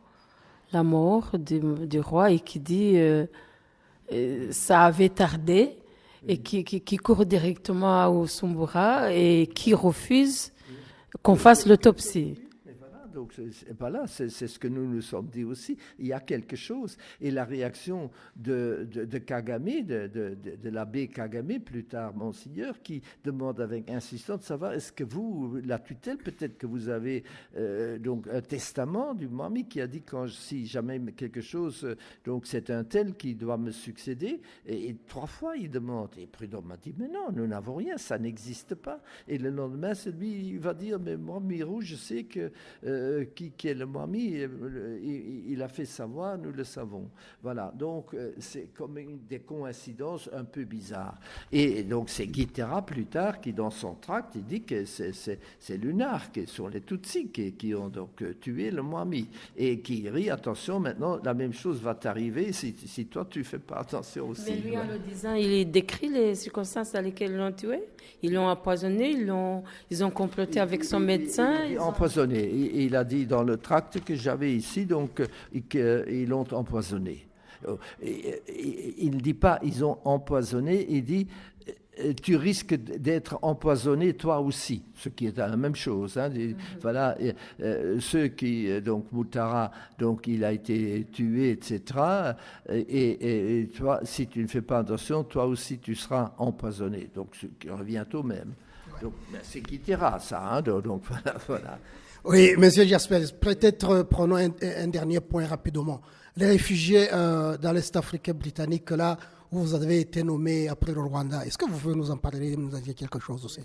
la mort du roi et qui dit ça avait tardé. Et qui court directement à Usumbura et qui refuse qu'on fasse l'autopsie. Donc voilà, c'est ce que nous nous sommes dit aussi. Il y a quelque chose. Et la réaction de Kagame, de l'abbé Kagame, plus tard Monseigneur, qui demande avec insistance de savoir est-ce que vous, la tutelle, peut-être que vous avez donc un testament du Moami qui a dit si jamais quelque chose, donc c'est un tel qui doit me succéder. Et 3 fois il demande. Et Prudhomme m'a dit mais non, nous n'avons rien, ça n'existe pas. Et le lendemain, c'est lui, il va dire mais moi, Mirou, je sais que qui est le Mwami, il a fait savoir, nous le savons. Voilà, donc c'est comme des coïncidences un peu bizarres. Et donc c'est Guitera plus tard qui, dans son tract, il dit que c'est Lunar, qui sont les Tutsis qui ont donc tué le Mwami. Et Kigeri, attention, maintenant, la même chose va t'arriver si toi tu fais pas attention aussi. Mais lui, en le disant, il décrit les circonstances dans lesquelles ils l'ont tué. Ils l'ont empoisonné, ils ont comploté avec son médecin. Empoisonné. Il a dit dans le tract que j'avais ici, donc, qu'ils l'ont empoisonné. Il ne dit pas ils ont empoisonné, il dit tu risques d'être empoisonné toi aussi, ce qui est la même chose. Hein. Voilà, ceux qui, donc Moutara, donc il a été tué, etc. Et toi, si tu ne fais pas attention, toi aussi tu seras empoisonné. Donc, ce qui revient au même. Donc, c'est Guitera, ça. Hein, donc voilà. Oui, Monsieur Jaspers, peut-être prenons un dernier point rapidement. Les réfugiés dans l'Est africain britannique, là, où vous avez été nommé après le Rwanda, est-ce que vous pouvez nous en parler, nous en dire quelque chose aussi?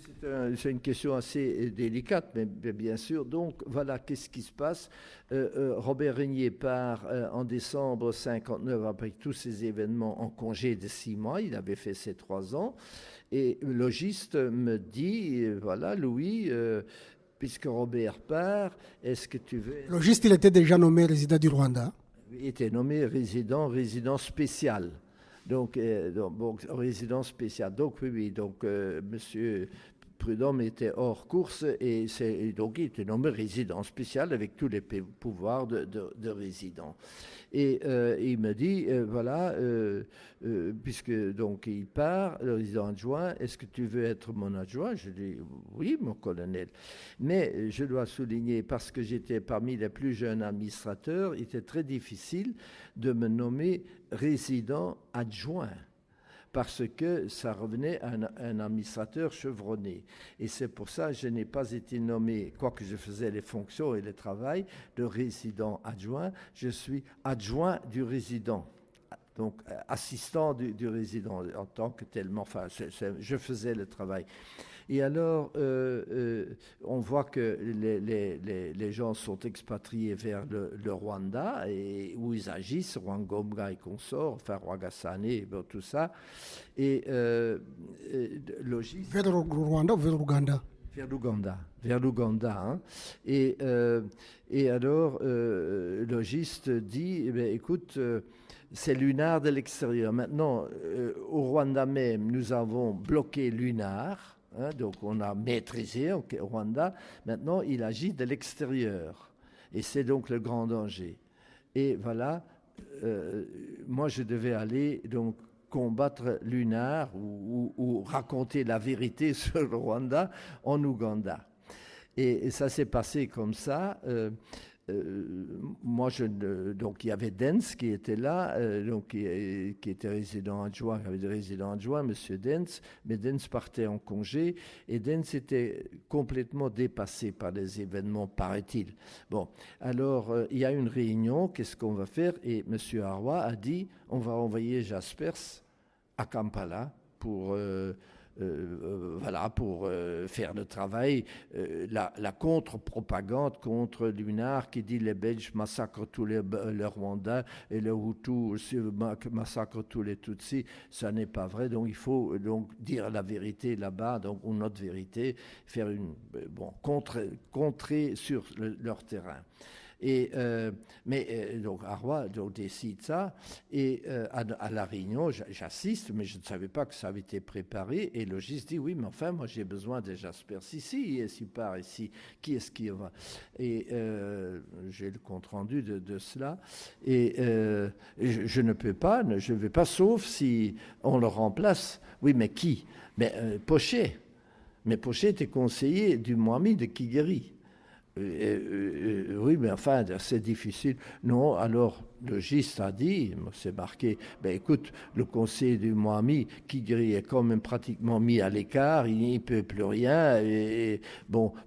C'est une question assez délicate, mais bien sûr. Donc, voilà, qu'est-ce qui se passe? Robert Régnier part en décembre 59, après tous ces événements, en congé de 6 mois. Il avait fait ses 3 ans. Et le logiste me dit, voilà, Louis... puisque Robert part, est-ce que tu veux... Le logiste, il était déjà nommé résident du Rwanda. Il était nommé résident spécial. Donc résident spécial. Donc, oui. Donc, monsieur Prudhomme était hors course et donc il était nommé résident spécial avec tous les pouvoirs de résident. Et il me dit, voilà, puisque donc il part, le résident adjoint, est-ce que tu veux être mon adjoint? Je dis, oui, mon colonel. Mais je dois souligner, parce que j'étais parmi les plus jeunes administrateurs, il était très difficile de me nommer résident adjoint, parce que ça revenait à un administrateur chevronné. Et c'est pour ça que je n'ai pas été nommé, quoique je faisais les fonctions et le travail de résident adjoint, je suis adjoint du résident. Donc assistant du résident en tant que tellement, enfin, je faisais le travail. Et alors, on voit que les gens sont expatriés vers le Rwanda, où ils agissent, Rwangomga et consorts, enfin Rwagasane, bon, tout ça. Et logiste... Vers le Rwanda ou vers l'Ouganda? Vers l'Ouganda. Hein. Et alors, logiste dit, écoute... c'est Lunar de l'extérieur. Maintenant, au Rwanda même, nous avons bloqué Lunar, hein, donc on a maîtrisé au Rwanda. Maintenant, il agit de l'extérieur. Et c'est donc le grand danger. Et voilà, moi je devais aller donc combattre Lunar ou raconter la vérité sur le Rwanda en Ouganda. Et ça s'est passé comme ça. Donc il y avait Dens qui était là, donc qui était résident adjoint, il y avait des résidents adjoints, Monsieur Dens, mais Dens partait en congé et Dens était complètement dépassé par les événements, paraît-il. Bon, alors il y a une réunion, qu'est-ce qu'on va faire? Et Monsieur Arwa a dit, on va envoyer Jaspers à Kampala pour faire le travail, la contre-propagande contre Lunar qui dit les Belges massacrent tous les Rwandais et les Hutus massacrent tous les Tutsis. Ça n'est pas vrai, donc il faut donc dire la vérité là-bas, donc ou notre vérité, faire contrer sur leur terrain. Donc Arwa décide ça et à la réunion j'assiste, mais je ne savais pas que ça avait été préparé et le logiste dit oui, mais enfin moi j'ai besoin de Jaspers ici, et s'il part ici, qui est-ce qui va? Et j'ai le compte rendu de cela et je ne peux pas, je ne vais pas, sauf si on le remplace. Oui, mais qui? Mais Pochet. Mais Pochet était conseiller du Mwami de Kigeri. Oui, mais enfin, c'est difficile. Non, alors, le giste a dit, c'est marqué, écoute, le conseil du Mwami, Kigeri est quand même pratiquement mis à l'écart, il n'y peut plus rien, et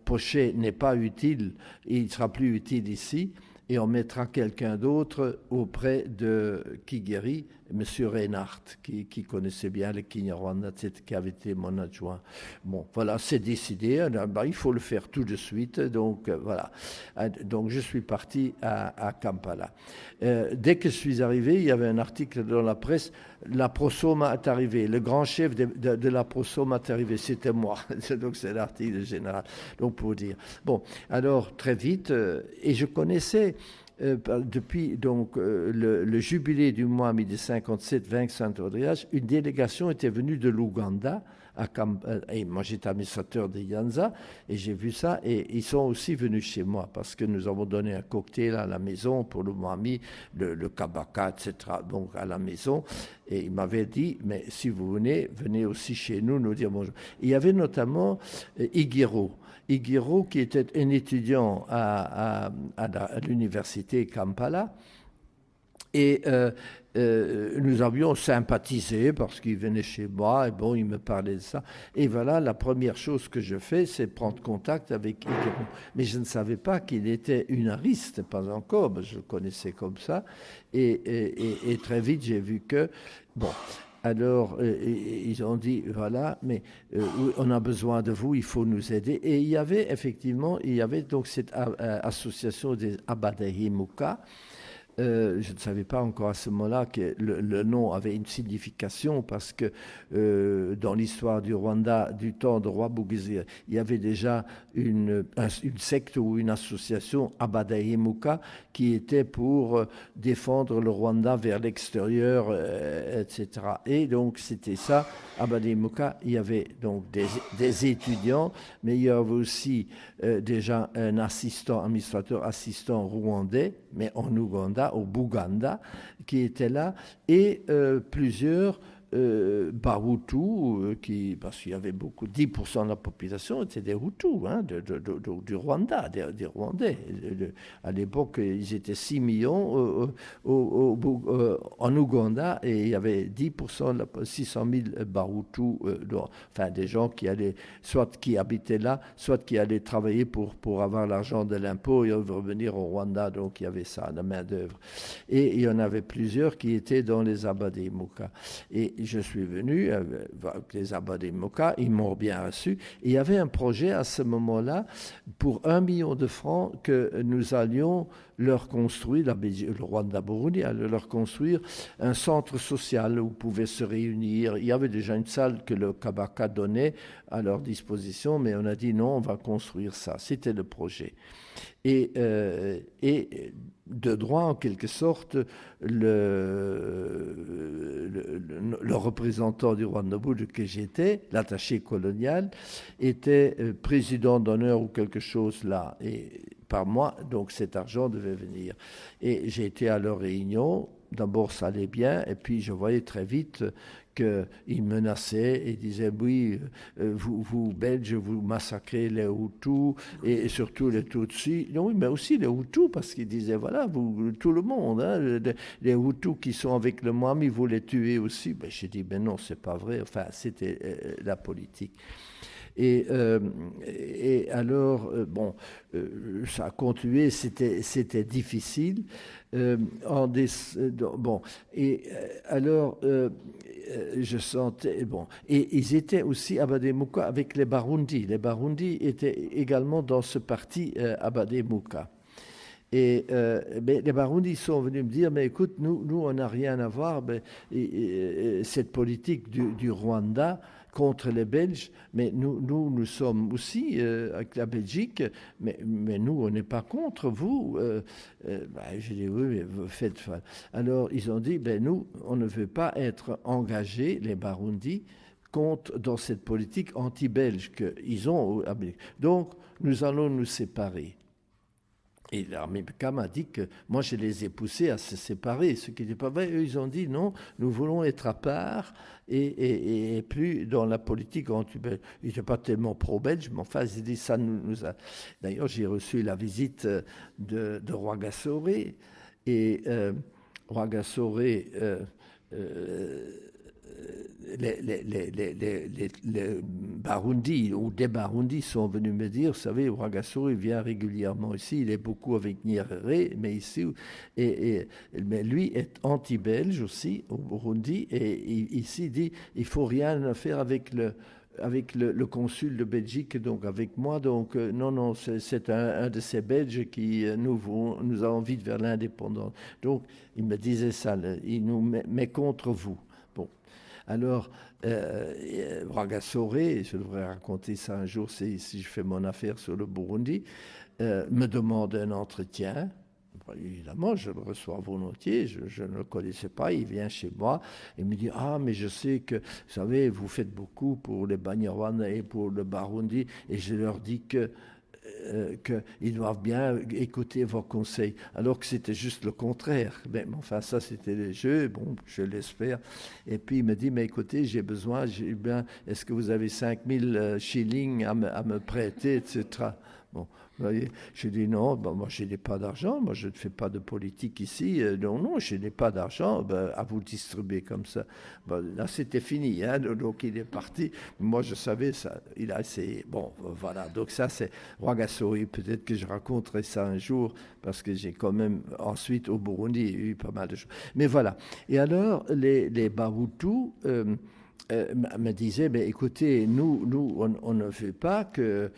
Pochet n'est pas utile, il ne sera plus utile ici, et on mettra quelqu'un d'autre auprès de Kigeri, M. Reinhardt, qui connaissait bien le Kinyarwanda, qui avait été mon adjoint. Bon, voilà, c'est décidé, il faut le faire tout de suite, donc voilà. Donc je suis parti à Kampala. Dès que je suis arrivé, il y avait un article dans la presse, la Prosoma est arrivée, le grand chef de la Prosoma est arrivé, c'était moi. Donc c'est l'article général, donc pour dire. Bon, alors très vite, et je connaissais... depuis donc le jubilé du Mwami de 57, Vincent Rodriguez, une délégation était venue de l'Ouganda. Et moi, j'étais administrateur de Yanza et j'ai vu ça. Et ils sont aussi venus chez moi parce que nous avons donné un cocktail à la maison pour le Mwami, le kabaka, etc. Donc à la maison. Et il m'avait dit, mais si vous venez aussi chez nous, nous dire bonjour. Il y avait notamment Igiro, qui était un étudiant à l'université Kampala. Et nous avions sympathisé parce qu'il venait chez moi et bon, il me parlait de ça. Et voilà, la première chose que je fais, c'est prendre contact avec Igiro. Mais je ne savais pas qu'il était unariste, pas encore, mais je le connaissais comme ça. Et très vite, j'ai vu que, bon... Alors, ils ont dit, voilà, mais on a besoin de vous, il faut nous aider. Et il y avait effectivement, donc cette association des Abadahimuka. Je ne savais pas encore à ce moment-là que le nom avait une signification parce que dans l'histoire du Rwanda, du temps de roi Bugizir, il y avait déjà une secte ou une association Abadahimuka qui était pour défendre le Rwanda vers l'extérieur, etc. Et donc c'était ça, Abadahimuka. Il y avait donc des étudiants, mais il y avait aussi déjà un administrateur assistant rwandais, mais en Ouganda, au Buganda, qui était là, et plusieurs Bahutus, parce qu'il y avait beaucoup, 10% de la population étaient des Hutus, hein, du Rwanda, des Rwandais. À l'époque, ils étaient 6 millions en Ouganda, et il y avait 10%, 600 000 Bahutus, enfin des gens qui allaient, soit qui habitaient là, soit qui allaient travailler pour avoir l'argent de l'impôt et revenir au Rwanda, donc il y avait ça, la main-d'œuvre. Et il y en avait plusieurs qui étaient dans les Abadahimuka. Et je suis venu avec les Abadahimuka, ils m'ont bien reçu. Et il y avait un projet à ce moment-là pour 1 million de francs que nous allions leur construire, le Rwanda-Burundi allait leur construire un centre social où ils pouvaient se réunir. Il y avait déjà une salle que le Kabaka donnait à leur disposition, mais on a dit non, on va construire ça. C'était le projet. Et de droit, en quelque sorte, le représentant du Rwanda-Burundi que j'étais, l'attaché colonial, était président d'honneur ou quelque chose là. Et par moi, donc cet argent devait venir. Et j'ai été à leur réunion. D'abord, ça allait bien, et puis je voyais très vite qu'ils menaçaient et disaient oui, vous Belges, vous massacrez les Hutus et surtout les Tutsis. Oui, mais aussi les Hutus, parce qu'ils disaient voilà, tout le monde, hein, les Hutus qui sont avec le Mwami, vous les tuez aussi. Ben, j'ai dit ben non, c'est pas vrai. Enfin, c'était la politique. Et alors, bon, ça a continué, c'était difficile. Bon, et alors, je sentais, bon, et ils étaient aussi Abadahimuka avec les Barundi. Les Barundi étaient également dans ce parti Abadahimuka. Et les Barundi sont venus me dire, mais écoute, nous on n'a rien à voir, cette politique du Rwanda contre les Belges, mais nous sommes aussi avec la Belgique, mais nous, on n'est pas contre vous. J'ai dit, oui, mais vous faites... Alors, ils ont dit, nous, on ne veut pas être engagés, les Barundi, dans cette politique anti-belge qu'ils ont. Donc, nous allons nous séparer. Et l'armée Beka m'a dit que moi, je les ai poussés à se séparer. Ce qui n'était pas vrai. Eux, ils ont dit non, nous voulons être à part et plus dans la politique anti-belge. Ils n'étaient pas tellement pro-belge, mais enfin, ils ont dit ça nous a... D'ailleurs, j'ai reçu la visite de Rwagasore. Et Rwagasore les Barundi ou des Barundi sont venus me dire, vous savez, Rwagasore vient régulièrement ici, il est beaucoup avec Nyerere, mais ici, mais lui est anti-belge aussi au Burundi, et ici dit, il faut rien faire avec le consul de Belgique, donc avec moi. Donc, non, c'est un de ces Belges qui nous a envie vers l'indépendance. Donc, il me disait ça, il nous met contre vous. Bon. Alors, Rwagasore, je devrais raconter ça un jour si je fais mon affaire sur le Burundi, me demande un entretien. Évidemment, je le reçois volontiers, je ne le connaissais pas, il vient chez moi et me dit « Ah, mais je sais que, vous savez, vous faites beaucoup pour les Banyarwanda et pour le Barundi, et je leur dis qu'ils doivent bien écouter vos conseils. » Alors que c'était juste le contraire. Mais enfin, ça, c'était les jeux, bon, je l'espère. Et puis, il me dit « Mais écoutez, j'ai besoin, est-ce que vous avez 5000 shillings à me prêter, etc. » Bon, vous voyez, je dis non, moi je n'ai pas d'argent, moi je ne fais pas de politique ici, non, je n'ai pas d'argent, à vous distribuer comme ça. Là c'était fini, hein, donc il est parti. Moi je savais ça, il a essayé. Bon, voilà, donc ça c'est Rwagasore, peut-être que je raconterai ça un jour, parce que j'ai quand même ensuite au Burundi eu pas mal de choses. Mais voilà, et alors les Bahutu me disait, mais écoutez, nous on ne veut pas que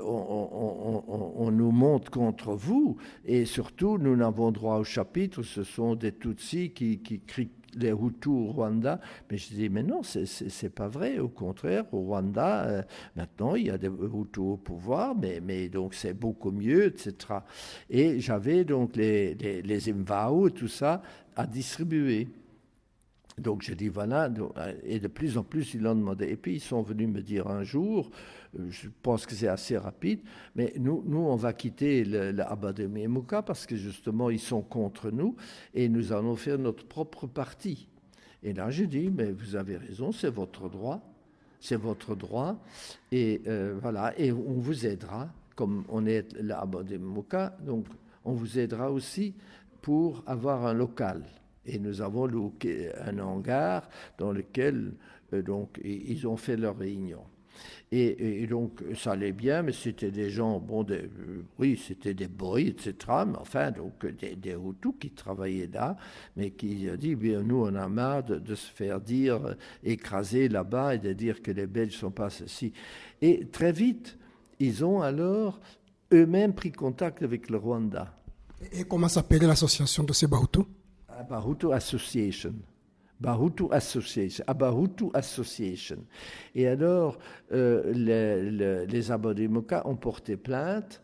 on nous monte contre vous, et surtout, nous n'avons droit au chapitre, ce sont des Tutsis qui crient les Hutus au Rwanda. Mais je dis, mais non, c'est pas vrai, au contraire, au Rwanda, maintenant, il y a des Hutus au pouvoir, mais donc c'est beaucoup mieux, etc. Et j'avais donc les Mvao, tout ça, à distribuer. Donc j'ai dit voilà, et de plus en plus ils l'ont demandé. Et puis ils sont venus me dire un jour, je pense que c'est assez rapide, mais nous on va quitter l'Abba de Memuka parce que justement ils sont contre nous et nous allons faire notre propre parti. Et là j'ai dit, mais vous avez raison, c'est votre droit, et voilà, et on vous aidera, comme on est l'Abba de Memuka, donc on vous aidera aussi pour avoir un local. Et nous avons un hangar dans lequel donc, ils ont fait leur réunion. Et donc, ça allait bien, mais c'était des gens, bon, oui, c'était des boys, etc. Mais enfin, donc, des Hutus qui travaillaient là, mais qui ont dit, bien, nous, on a marre de se faire dire, écraser là-bas et de dire que les Belges ne sont pas ceci. Et très vite, ils ont alors eux-mêmes pris contact avec le Rwanda. Et comment s'appelait l'association de ces Bahutus? Bahutu Association. Bahutu Association. Et alors, les Abodimoka ont porté plainte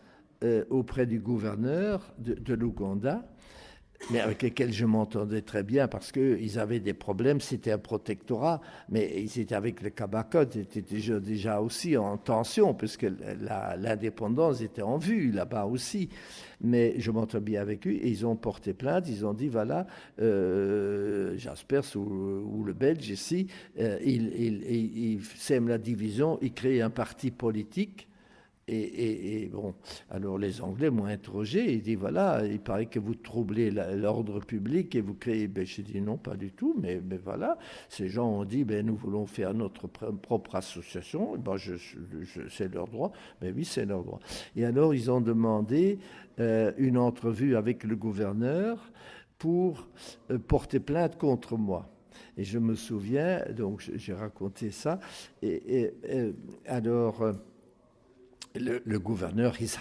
auprès du gouverneur de l'Ouganda, mais avec lesquels je m'entendais très bien parce qu'ils avaient des problèmes, c'était un protectorat, mais ils étaient avec le Kabaka, ils étaient déjà aussi en tension, puisque l'indépendance était en vue là-bas aussi. Mais je m'entends bien avec eux, et ils ont porté plainte, ils ont dit, voilà, Jaspers ou le Belge ici, il sème la division, il crée un parti politique. Et bon, alors les Anglais m'ont interrogé, ils disent voilà, il paraît que vous troublez l'ordre public et vous créez. Ben, j'ai dit non, pas du tout, mais voilà, ces gens ont dit ben, nous voulons faire notre propre association, ben, c'est leur droit, mais oui, c'est leur droit. Et alors ils ont demandé une entrevue avec le gouverneur pour porter plainte contre moi. Et je me souviens, donc j'ai raconté ça, et alors. Le gouverneur, His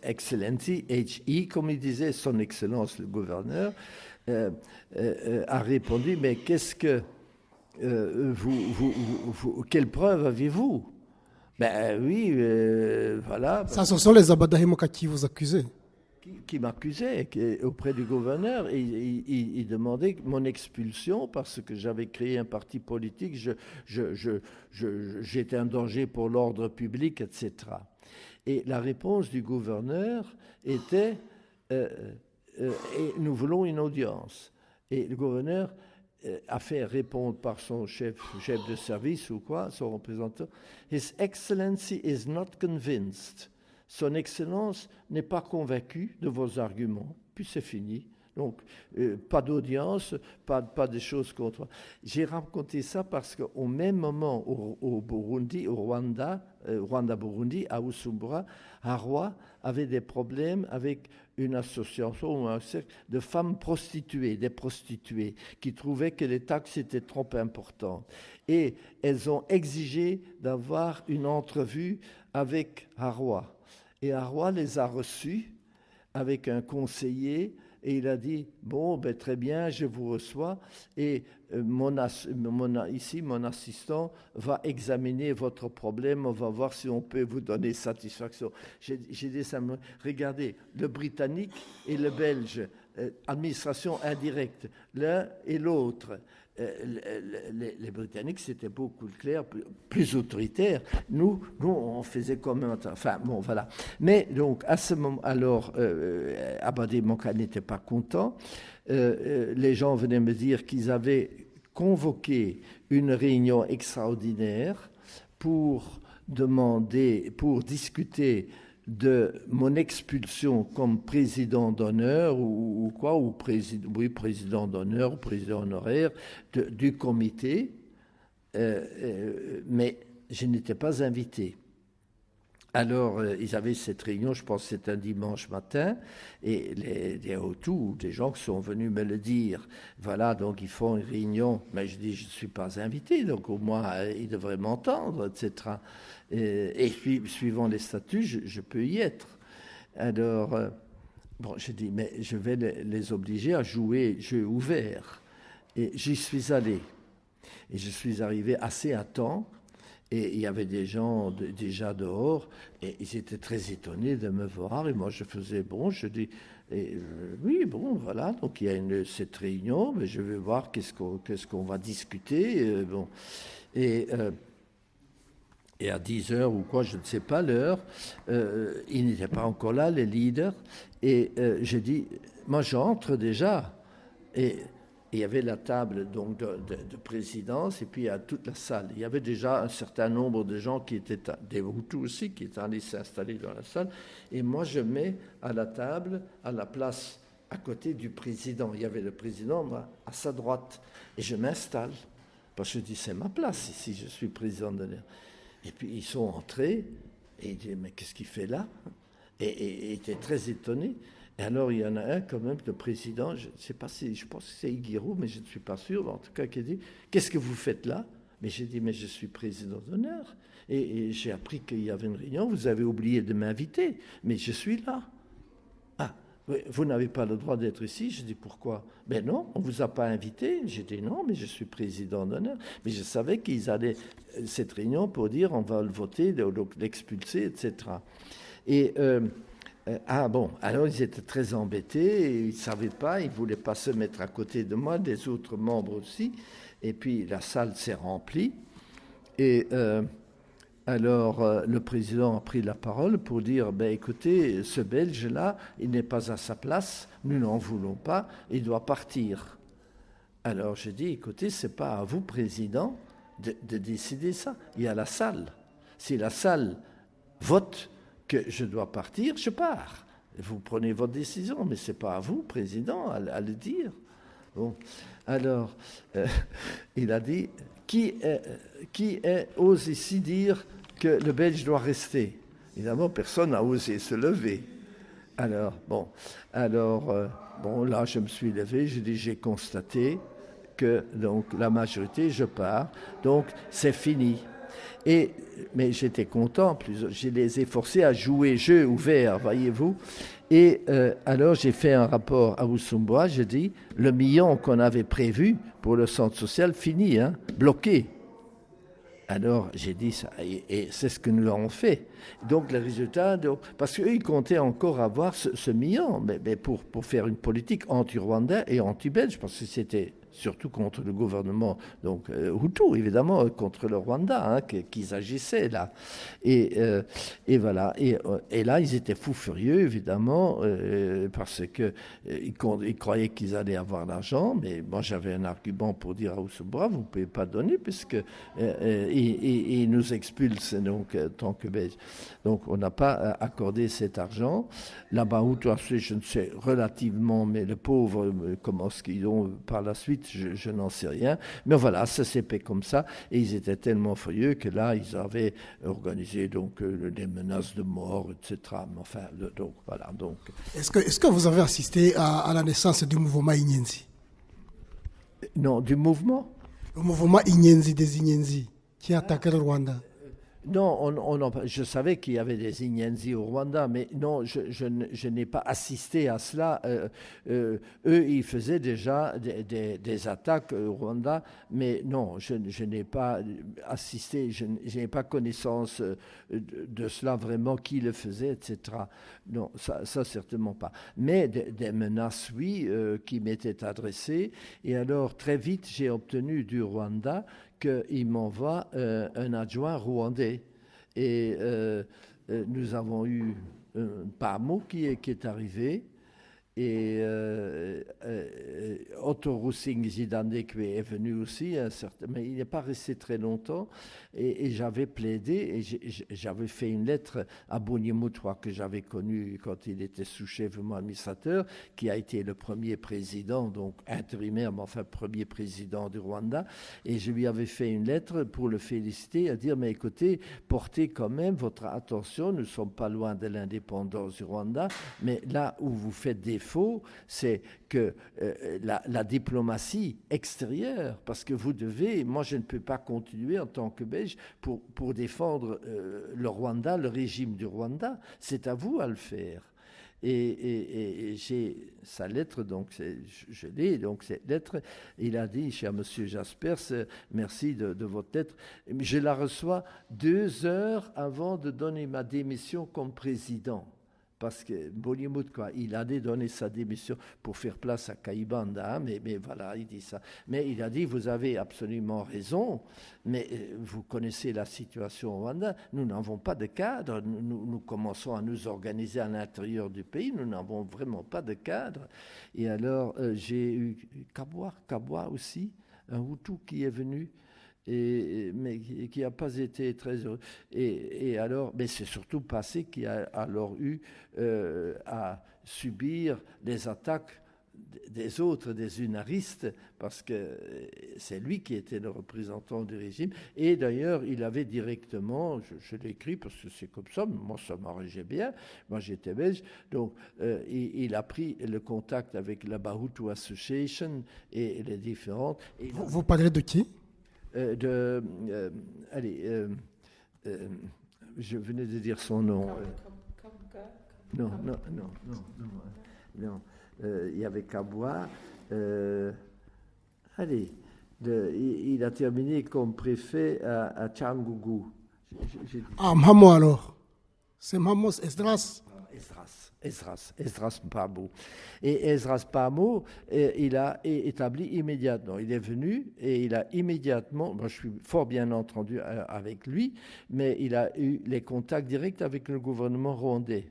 Excellency, H.E., comme il disait, son excellence, le gouverneur, a répondu, mais qu'est-ce que quelle preuve avez-vous? Ben oui, voilà. Ça, ce sont les Abadahemoka qui vous accusaient. Qui m'accusait auprès du gouverneur. Il demandait mon expulsion parce que j'avais créé un parti politique, j'étais un danger pour l'ordre public, etc. Et la réponse du gouverneur était et nous voulons une audience. Et le gouverneur a fait répondre par son chef de service ou quoi, son représentant, His Excellency is not convinced. Son Excellence n'est pas convaincue de vos arguments, puis c'est fini. Donc, pas d'audience, pas de choses contre. J'ai raconté ça parce qu'au même moment, au Burundi, au Rwanda-Burundi, à Bujumbura, Haroua avait des problèmes avec une association ou un cercle de femmes prostituées, des prostituées, qui trouvaient que les taxes étaient trop importantes. Et elles ont exigé d'avoir une entrevue avec Haroua. Et Haroua les a reçues avec un conseiller. Et il a dit, bon, ben, très bien, je vous reçois. Et mon assistant va examiner votre problème. On va voir si on peut vous donner satisfaction. J'ai dit ça, regardez, le Britannique et le Belge, administration indirecte, l'un et l'autre. Les Britanniques, c'était beaucoup plus clair, plus autoritaire. Nous, on faisait comme un... Enfin, bon, voilà. Mais donc, à ce moment, alors, Abadé Moka n'était pas content. Les gens venaient me dire qu'ils avaient convoqué une réunion extraordinaire pour discuter de mon expulsion comme président d'honneur ou président d'honneur ou président honoraire du comité, mais je n'étais pas invité. Alors, ils avaient cette réunion, je pense que c'est un dimanche matin, et des Hutus, des gens qui sont venus me le dire, voilà, donc ils font une réunion, mais je dis, je ne suis pas invité, donc au moins, ils devraient m'entendre, etc. Et suivant les statuts, je peux y être. Alors, bon, je dis, mais je vais les obliger à jouer jeu ouvert. Et j'y suis allé. Et je suis arrivé assez à temps. Et il y avait des gens déjà dehors, et ils étaient très étonnés de me voir. Et moi, je faisais, bon, je dis, oui, bon, voilà, donc il y a cette réunion, mais je vais voir qu'est-ce qu'on va discuter. Bon. Et à 10 heures ou quoi, je ne sais pas l'heure, ils n'étaient pas encore là, les leaders. Et j'ai dit, moi, j'entre déjà. Et il y avait la table donc de présidence et puis il y a toute la salle. Il y avait déjà un certain nombre de gens qui étaient, des Hutus aussi, qui étaient allés s'installer dans la salle. Et moi, je mets à la table, à la place à côté du président. Il y avait le président moi, à sa droite. Et je m'installe. Parce que je dis, c'est ma place ici, je suis président de l'air. Et puis ils sont entrés et ils disaient, mais qu'est-ce qu'il fait là? Et ils étaient très étonnés. Et alors, il y en a un, quand même, le président, je ne sais pas si, je pense que c'est Igiro, mais je ne suis pas sûr, en tout cas, qui a dit, qu'est-ce que vous faites là? Mais j'ai dit, mais je suis président d'honneur. Et j'ai appris qu'il y avait une réunion, vous avez oublié de m'inviter, mais je suis là. Ah, vous n'avez pas le droit d'être ici? Je dis, pourquoi? Ben non, on ne vous a pas invité. J'ai dit, non, mais je suis président d'honneur. Mais je savais qu'ils allaient cette réunion pour dire, on va le voter, l'expulser, etc. Et... bon, alors ils étaient très embêtés, et ils ne savaient pas, ils ne voulaient pas se mettre à côté de moi, des autres membres aussi. Et puis la salle s'est remplie. Et alors le président a pris la parole pour dire, ben, écoutez, ce Belge-là, il n'est pas à sa place, nous n'en voulons pas, il doit partir. Alors j'ai dit, écoutez, ce n'est pas à vous, président, de décider ça. Il y a la salle. Si la salle vote que je dois partir, je pars. Vous prenez votre décision, mais ce n'est pas à vous, président, à le dire. Bon. Alors, il a dit, qui ose ici dire que le Belge doit rester? Évidemment, personne n'a osé se lever. Alors, là, je me suis levé, j'ai constaté que, donc, la majorité, je pars, donc, c'est fini. Mais j'étais content, je les ai forcés à jouer jeu ouvert, voyez-vous. Et alors j'ai fait un rapport à Bujumbura, je dis, le million qu'on avait prévu pour le centre social, fini, hein, bloqué. Alors j'ai dit ça, et c'est ce que nous avons fait. Donc le résultat, parce qu'eux, ils comptaient encore avoir ce million, mais pour faire une politique anti-Rwanda et anti-Belge, parce que c'était surtout contre le gouvernement, donc Hutu, évidemment, contre le Rwanda, qu'ils agissaient là. Et voilà. Et là, ils étaient fous furieux, évidemment, parce qu'ils croyaient qu'ils allaient avoir l'argent, mais moi, j'avais un argument pour dire à Oussebois, vous ne pouvez pas donner, puisque ils nous expulsent, donc, tant que Belges. Donc, on n'a pas accordé cet argent. Là-bas, je ne sais relativement, mais le pauvre, comment ce qu'ils ont par la suite, je n'en sais rien. Mais voilà, ça s'est fait comme ça. Et ils étaient tellement furieux que là, ils avaient organisé donc, des menaces de mort, etc. Mais enfin, donc, voilà. Donc. Est-ce que vous avez assisté à la naissance du mouvement Inyenzi? Non, du mouvement? Le mouvement Inyenzi des Inyenzi qui a attaqué le Rwanda. Non, je savais qu'il y avait des Inyenzi au Rwanda, mais non, je n'ai pas assisté à cela. Eux, ils faisaient déjà des attaques au Rwanda, mais non, je n'ai pas assisté, je n'ai pas connaissance de cela vraiment, qui le faisait, etc. Non, ça certainement pas. Mais des menaces, oui, qui m'étaient adressées. Et alors, très vite, j'ai obtenu du Rwanda qu'il m'envoie un adjoint rwandais. Et nous avons eu Pamo qui est arrivé, et Otto Russing Zidandekwe est venu aussi, mais il n'est pas resté très longtemps. Et j'avais plaidé, et j'avais fait une lettre à Bonyemutwa, que j'avais connu quand il était sous-chef administrateur, qui a été le premier président, donc intérimaire, mais enfin premier président du Rwanda. Et je lui avais fait une lettre pour le féliciter, à dire, mais écoutez, portez quand même votre attention, nous ne sommes pas loin de l'indépendance du Rwanda, mais là où vous faites défaut, c'est que la diplomatie extérieure, parce que vous devez, moi je ne peux pas continuer en tant que Belge pour défendre le Rwanda, le régime du Rwanda, c'est à vous à le faire. Et j'ai sa lettre, donc je l'ai, donc cette lettre, il a dit, cher monsieur Jaspers, merci de votre lettre, je la reçois 2 heures avant de donner ma démission comme président. Parce que Bonyemut, il allait donner sa démission pour faire place à Kayibanda, mais voilà, il dit ça. Mais il a dit, vous avez absolument raison, mais vous connaissez la situation au Rwanda, nous n'avons pas de cadre, nous commençons à nous organiser à l'intérieur du pays, nous n'avons vraiment pas de cadre. Et alors, j'ai eu Kabwa aussi, un Hutu qui est venu, mais qui n'a pas été très heureux. Et alors, mais c'est surtout Passé qui a alors eu à subir les attaques des autres, des unaristes, parce que c'est lui qui était le représentant du régime. Et d'ailleurs, il avait directement, je l'écris parce que c'est comme ça, moi ça m'arrangeait bien, moi j'étais belge, donc il a pris le contact avec la Bahutu Association et les différentes. Et vous parlez de qui? Je venais de dire son nom. Non. Il y avait Kabwa. Il a terminé comme préfet à Tchangougou. Mhamo alors. C'est Mhamo Esdras. Esdras Pamo. Et Esdras Pamo, il a établi immédiatement. Il est venu et il a immédiatement, moi je suis fort bien entendu avec lui, mais il a eu les contacts directs avec le gouvernement rwandais.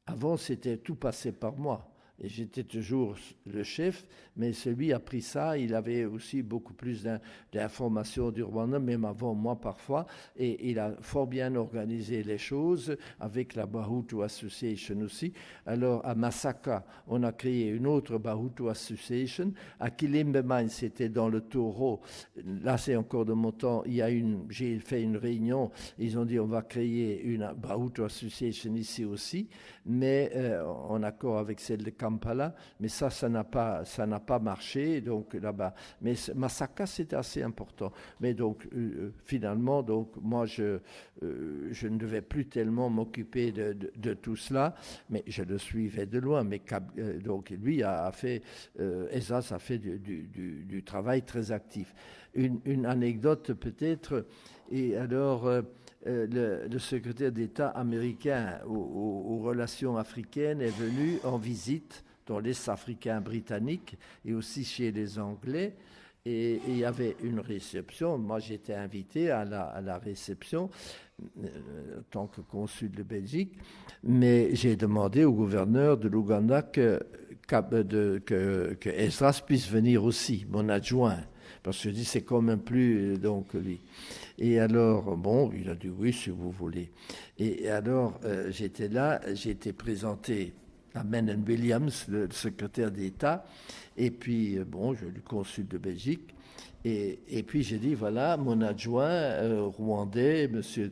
Avant, c'était tout passé par moi. Et j'étais toujours le chef, mais celui a pris ça, il avait aussi beaucoup plus d'informations du Rwanda, même avant moi parfois, et il a fort bien organisé les choses avec la Bahutu Association aussi. Alors à Masaka, on a créé une autre Bahutu Association. À Kilimbeman, c'était dans le Taureau. Là, c'est encore de mon temps. J'ai fait une réunion, ils ont dit on va créer une Bahutu Association ici aussi, mais en accord avec celle de Kampala, mais ça n'a pas marché, donc là-bas. Mais Masaka, c'était assez important. Mais donc, finalement, donc, moi, je ne devais plus tellement m'occuper de tout cela, mais je le suivais de loin. Mais donc, lui Esdras a fait du travail très actif. Une anecdote peut-être, et alors... le secrétaire d'État américain aux relations africaines est venu en visite dans l'Est africain britannique et aussi chez les Anglais. Et il y avait une réception. Moi, j'étais invité à la réception en tant que consul de Belgique, mais j'ai demandé au gouverneur de l'Ouganda que Esdras puisse venir aussi, mon adjoint. Parce que je dis, c'est quand même plus donc lui. Et alors, bon, il a dit oui, si vous voulez. Et alors, j'étais là, j'ai été présenté à Menon Williams, le secrétaire d'État, et puis, bon, le consul de Belgique. Et puis j'ai dit, voilà, mon adjoint rwandais, monsieur.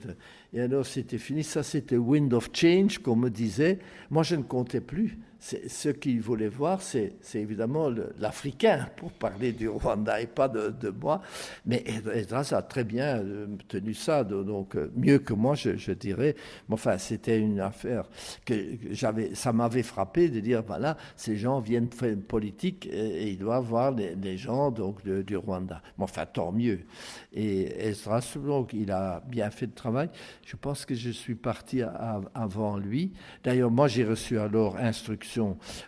Et alors c'était fini. Ça, c'était Wind of Change, qu'on me disait. Moi, je ne comptais plus. Ce qu'ils voulaient voir, c'est évidemment l'Africain, pour parler du Rwanda et pas de moi. Mais Esdras a très bien tenu ça, donc mieux que moi, je dirais. Mais enfin, c'était une affaire que ça m'avait frappé de dire, voilà, ces gens viennent faire une politique et ils doivent voir les gens donc, du Rwanda. Mais enfin, tant mieux. Et Esdras, donc, il a bien fait le travail. Je pense que je suis parti avant lui. D'ailleurs, moi, j'ai reçu alors instruction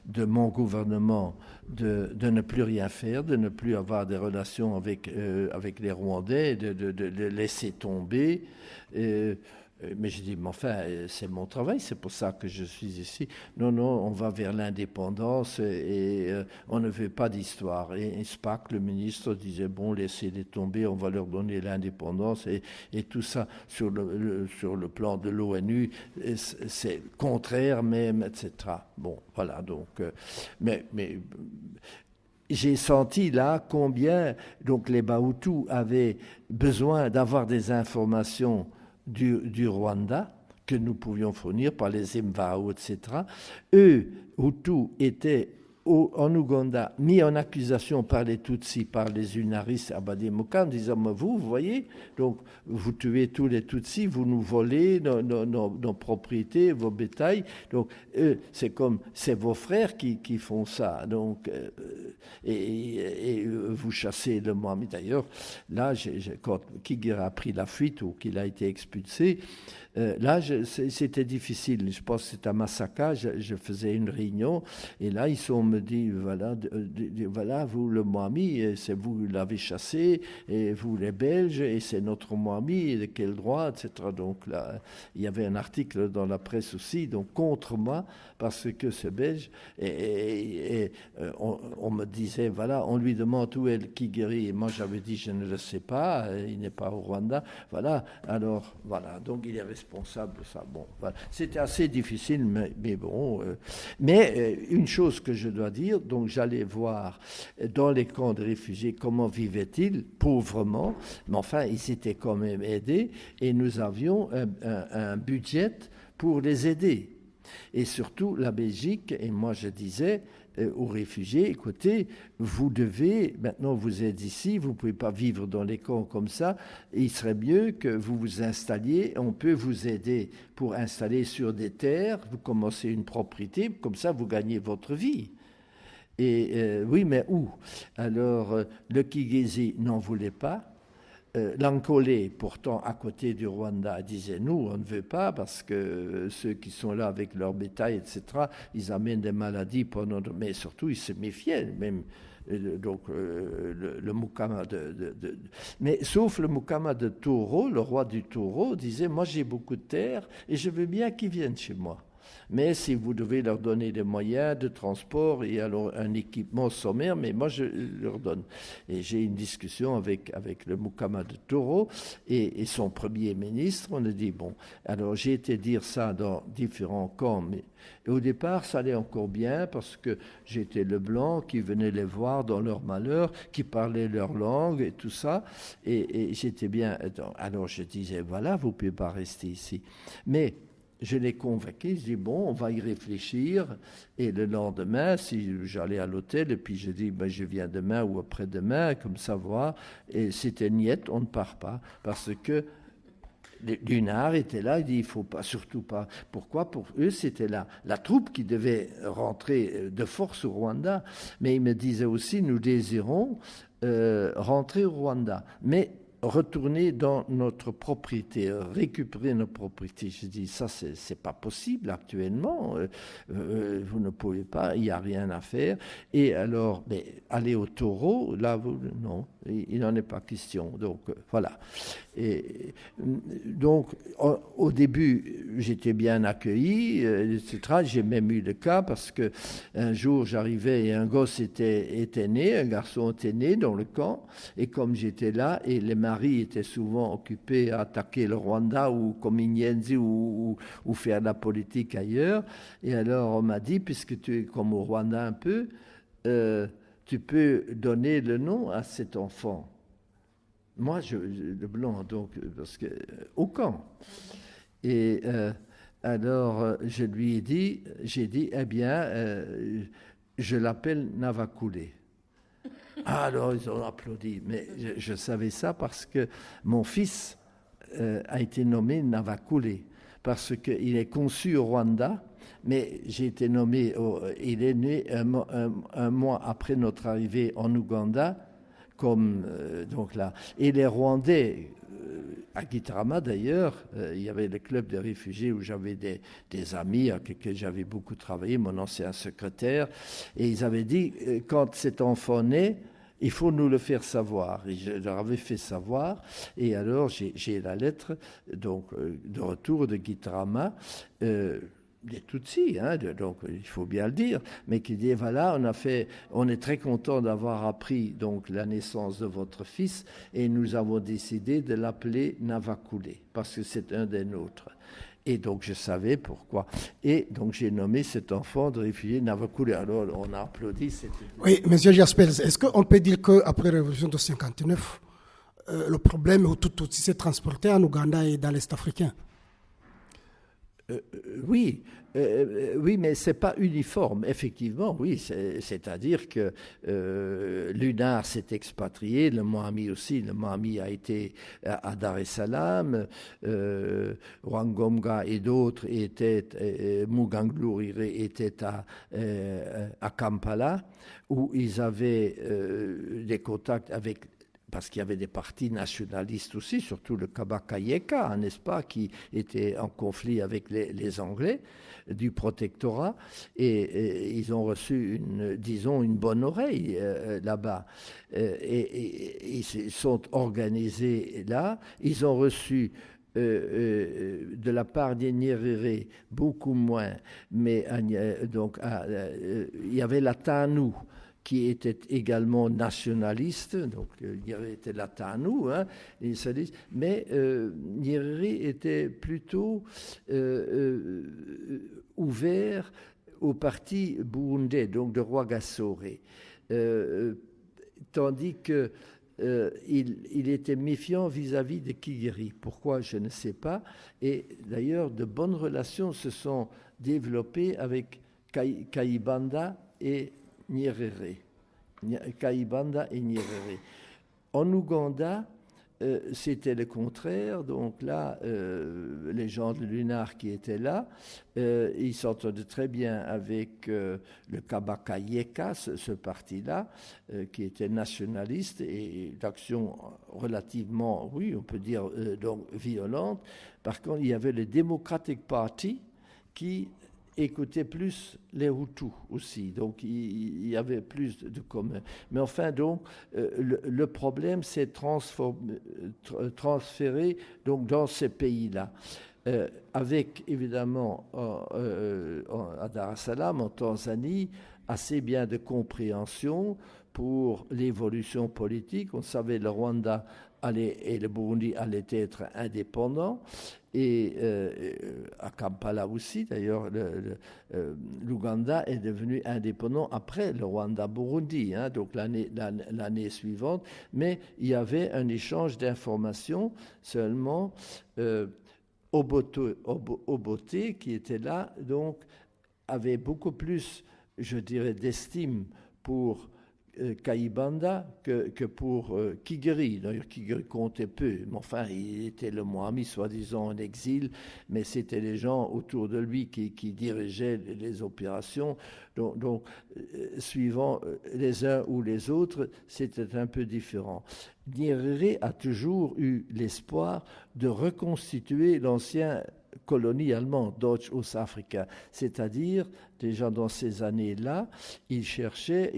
de mon gouvernement de ne plus rien faire, de ne plus avoir des relations avec les Rwandais, de laisser tomber. Mais je dis, mais enfin, c'est mon travail, c'est pour ça que je suis ici. Non, on va vers l'indépendance et on ne veut pas d'histoire. Et Spaak, le ministre, disait, bon, laissez-les tomber, on va leur donner l'indépendance. Et tout ça, sur le plan de l'ONU, c'est contraire même, etc. Bon, voilà, donc... mais j'ai senti là combien donc, les Bahutus avaient besoin d'avoir des informations du Rwanda que nous pouvions fournir par les Imvao, etc. Eux, Hutus, étaient en Ouganda mis en accusation par les Tutsis, par les Unaris à Bademoka, en disant, mais vous voyez, donc vous tuez tous les Tutsis, vous nous volez nos propriétés, vos bétails, donc c'est vos frères qui font ça, donc et vous chassez le Mohamed. D'ailleurs, là, quand Kigera a pris la fuite ou qu'il a été expulsé, là, c'était difficile. Je pense que c'était à Masaka, je faisais une réunion, et là, ils me dit, voilà, vous, le Mohamed, c'est vous l'avez chassé, et vous, les Belges, et c'est notre Mohamed, de quel droit, etc. Donc là, il y avait un article dans la presse aussi, donc contre moi, parce que c'est belge, et on me disait, voilà, on lui demande où est le Kigeri, et moi j'avais dit, je ne le sais pas, il n'est pas au Rwanda, voilà, alors, voilà, donc il est responsable de ça. Bon, voilà. C'était assez difficile, mais bon. Mais une chose que je dois dire, donc j'allais voir dans les camps de réfugiés comment vivaient-ils, pauvrement, mais enfin, ils étaient quand même aidés, et nous avions un budget pour les aider. Et surtout, la Belgique, et moi je disais aux réfugiés, écoutez, vous devez, maintenant vous êtes ici, vous ne pouvez pas vivre dans les camps comme ça, il serait mieux que vous vous installiez, on peut vous aider pour installer sur des terres, vous commencez une propriété, comme ça vous gagnez votre vie. Et oui, mais où? Alors, le Kigezi n'en voulait pas. L'Ankolé, pourtant à côté du Rwanda, disait nous, on ne veut pas parce que ceux qui sont là avec leur bétail, etc., ils amènent des maladies pendant. Mais surtout, ils se méfiaient, même. Donc, le Mukama mais sauf le Mukama de Toro, le roi du Toro, disait moi j'ai beaucoup de terre et je veux bien qu'ils viennent chez moi. Mais si vous devez leur donner des moyens de transport et alors un équipement sommaire, mais moi je leur donne. Et j'ai une discussion avec le Mukama de Toro et son premier ministre. On a dit, bon, alors j'ai été dire ça dans différents camps, mais au départ ça allait encore bien parce que j'étais le blanc qui venait les voir dans leur malheur, qui parlait leur langue et tout ça. Et j'étais bien. Alors je disais, voilà, vous ne pouvez pas rester ici. Mais je l'ai convaincu, je dis bon, on va y réfléchir. Et le lendemain, si j'allais à l'hôtel, et puis je dis, ben, je viens demain ou après-demain, comme ça, voir. Et c'était niette, on ne part pas. Parce que Lunard était là, il dit, il ne faut pas, surtout pas. Pourquoi? Pour eux, c'était la troupe qui devait rentrer de force au Rwanda. Mais il me disait aussi, nous désirons rentrer au Rwanda. Mais retourner dans notre propriété, récupérer nos propriétés. Je dis, ça, c'est pas possible actuellement. Vous ne pouvez pas, il n'y a rien à faire. Et alors, aller au taureau, là, non, il n'en est pas question. Donc, voilà. Et donc, au début, j'étais bien accueilli, etc. J'ai même eu le cas parce que un jour, j'arrivais et un gosse était né, un garçon était né dans le camp. Et comme j'étais là, et les maris étaient souvent occupés à attaquer le Rwanda ou Kominyenzi ou faire de la politique ailleurs. Et alors, on m'a dit, puisque tu es comme au Rwanda un peu, tu peux donner le nom à cet enfant. Moi, le blanc, donc, parce que au camp. Et alors, je lui ai dit, eh bien, je l'appelle Navakoulé. Alors, ils ont applaudi. Mais je savais ça parce que mon fils a été nommé Navakoulé, parce qu'il est conçu au Rwanda, mais j'ai été nommé, il est né un mois après notre arrivée en Ouganda, comme donc là. Et les Rwandais, à Gitarama d'ailleurs, il y avait le club des réfugiés où j'avais des amis avec lesquels j'avais beaucoup travaillé, mon ancien secrétaire, et ils avaient dit, quand cet enfant naît, il faut nous le faire savoir. Et je leur avais fait savoir, et alors j'ai la lettre donc, de retour de Gitarama, des Tutsis, hein, donc il faut bien le dire, mais qui dit voilà, on est très content d'avoir appris donc la naissance de votre fils et nous avons décidé de l'appeler Navakoulé parce que c'est un des nôtres. Et donc je savais pourquoi. Et donc j'ai nommé cet enfant de réfugié Navakoulé. Alors on a applaudi. Oui, Monsieur Jaspers, est-ce qu'on peut dire qu'après la révolution de 59, le problème tout aussi s'est transporté en Ouganda et dans l'Est africain? Oui, mais c'est pas uniforme, effectivement, oui. C'est-à-dire que l'UNAR s'est expatrié, le Mohami aussi. Le Mohami a été à Dar es Salaam, Rwangomga et d'autres étaient, Muganglurire était à Kampala, où ils avaient des contacts avec. Parce qu'il y avait des partis nationalistes aussi, surtout le Kabaka-Yeka, n'est-ce pas, qui était en conflit avec les Anglais du protectorat, et ils ont reçu une bonne oreille là-bas. Et ils se sont organisés là. Ils ont reçu de la part des Nyerere beaucoup moins, mais donc il y avait la TANU, qui était également nationaliste, donc Nyerere était la TANU, hein, mais Nyerere était plutôt ouvert au parti burundais, donc de Rwagasore, tandis que il était méfiant vis-à-vis de Kigeri. Pourquoi, je ne sais pas. Et d'ailleurs, de bonnes relations se sont développées avec Kayibanda et Nyerere. Kayibanda et Nyerere. En Ouganda, c'était le contraire. Donc là, les gens de l'UNAR qui étaient là, ils s'entendaient très bien avec le Kabaka-Yeka, ce parti-là, qui était nationaliste et d'action relativement, oui, on peut dire, donc violente. Par contre, il y avait le Democratic Party qui écoutait plus les Hutus aussi, donc il y avait plus de commun. Mais enfin, donc, le problème s'est transféré donc, dans ces pays-là, avec évidemment à Dar es Salaam, en Tanzanie, assez bien de compréhension pour l'évolution politique. On savait le Rwanda et le Burundi allaient être indépendants. Et à Kampala aussi, d'ailleurs, l'Ouganda est devenu indépendant après le Rwanda-Burundi, hein, donc l'année suivante. Mais il y avait un échange d'informations seulement. Obote, qui était là, donc, avait beaucoup plus, je dirais, d'estime pour Kayibanda que pour Kigeri. D'ailleurs, Kigeri comptait peu, mais enfin, il était le Moami, soi-disant en exil, mais c'était les gens autour de lui qui dirigeaient les opérations. Donc, suivant les uns ou les autres, c'était un peu différent. Nyerere a toujours eu l'espoir de reconstituer l'ancien colonie allemande, Deutsch-Ostafrika, c'est-à-dire, déjà dans ces années-là, il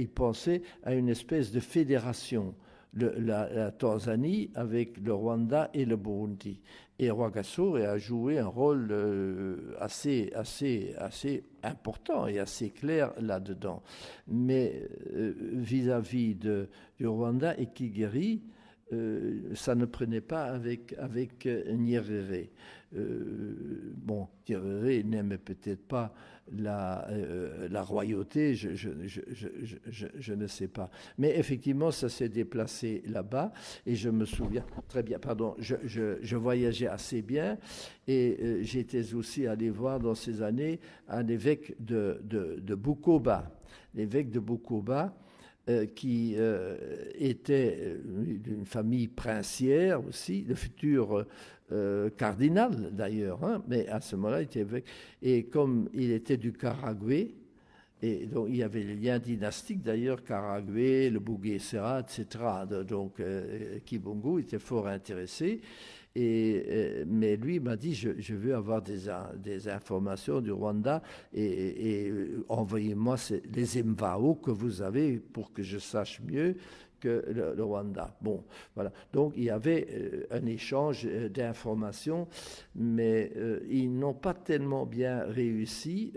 pensait à une espèce de fédération, la Tanzanie avec le Rwanda et le Burundi. Et Rwagasore a joué un rôle assez important et assez clair là-dedans. Mais vis-à-vis du Rwanda et Kigeri, ça ne prenait pas avec Nyerere. Nyerere n'aimait peut-être pas la royauté, je ne sais pas. Mais effectivement, ça s'est déplacé là-bas, et je me souviens très bien, je voyageais assez bien, et j'étais aussi allé voir dans ces années un évêque de Bukoba. L'évêque de Bukoba, qui était d'une famille princière aussi, le futur cardinal d'ailleurs, hein, mais à ce moment-là, il était évêque. Et comme il était du Karagwé, et donc il y avait les liens dynastiques d'ailleurs, Karagwé, le Bugesera, etc. Donc Kibungu était fort intéressé. Mais lui m'a dit, je veux avoir des informations du Rwanda et envoyez-moi les MVAO que vous avez pour que je sache mieux que le Rwanda. Bon, voilà. Donc il y avait un échange d'informations, mais ils n'ont pas tellement bien réussi,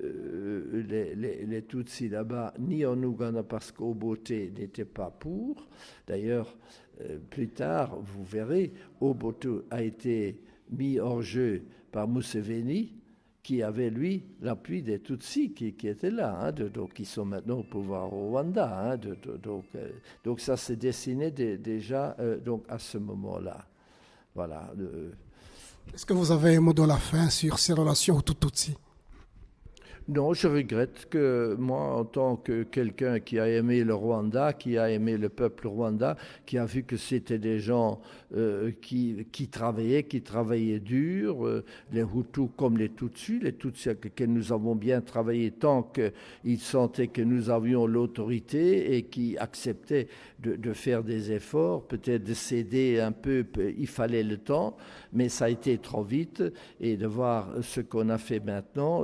les Tutsis là-bas, ni en Ouganda, parce qu'Obote n'était pas pour. D'ailleurs, plus tard, vous verrez, Obote a été mis hors jeu par Museveni, qui avait, lui, l'appui des Tutsis qui étaient là, hein, donc qui sont maintenant au pouvoir au Rwanda. Hein, donc ça s'est dessiné déjà donc à ce moment-là. Voilà. Est-ce que vous avez un mot de la fin sur ces relations Hutu-Tutsi? Non, je regrette que moi, en tant que quelqu'un qui a aimé le Rwanda, qui a aimé le peuple rwanda, qui a vu que c'était des gens qui travaillaient dur, les Hutus comme les Tutsis avec lesquels nous avons bien travaillé tant qu'ils sentaient que nous avions l'autorité et qui acceptaient de faire des efforts, peut-être de céder un peu, il fallait le temps, mais ça a été trop vite, et de voir ce qu'on a fait maintenant,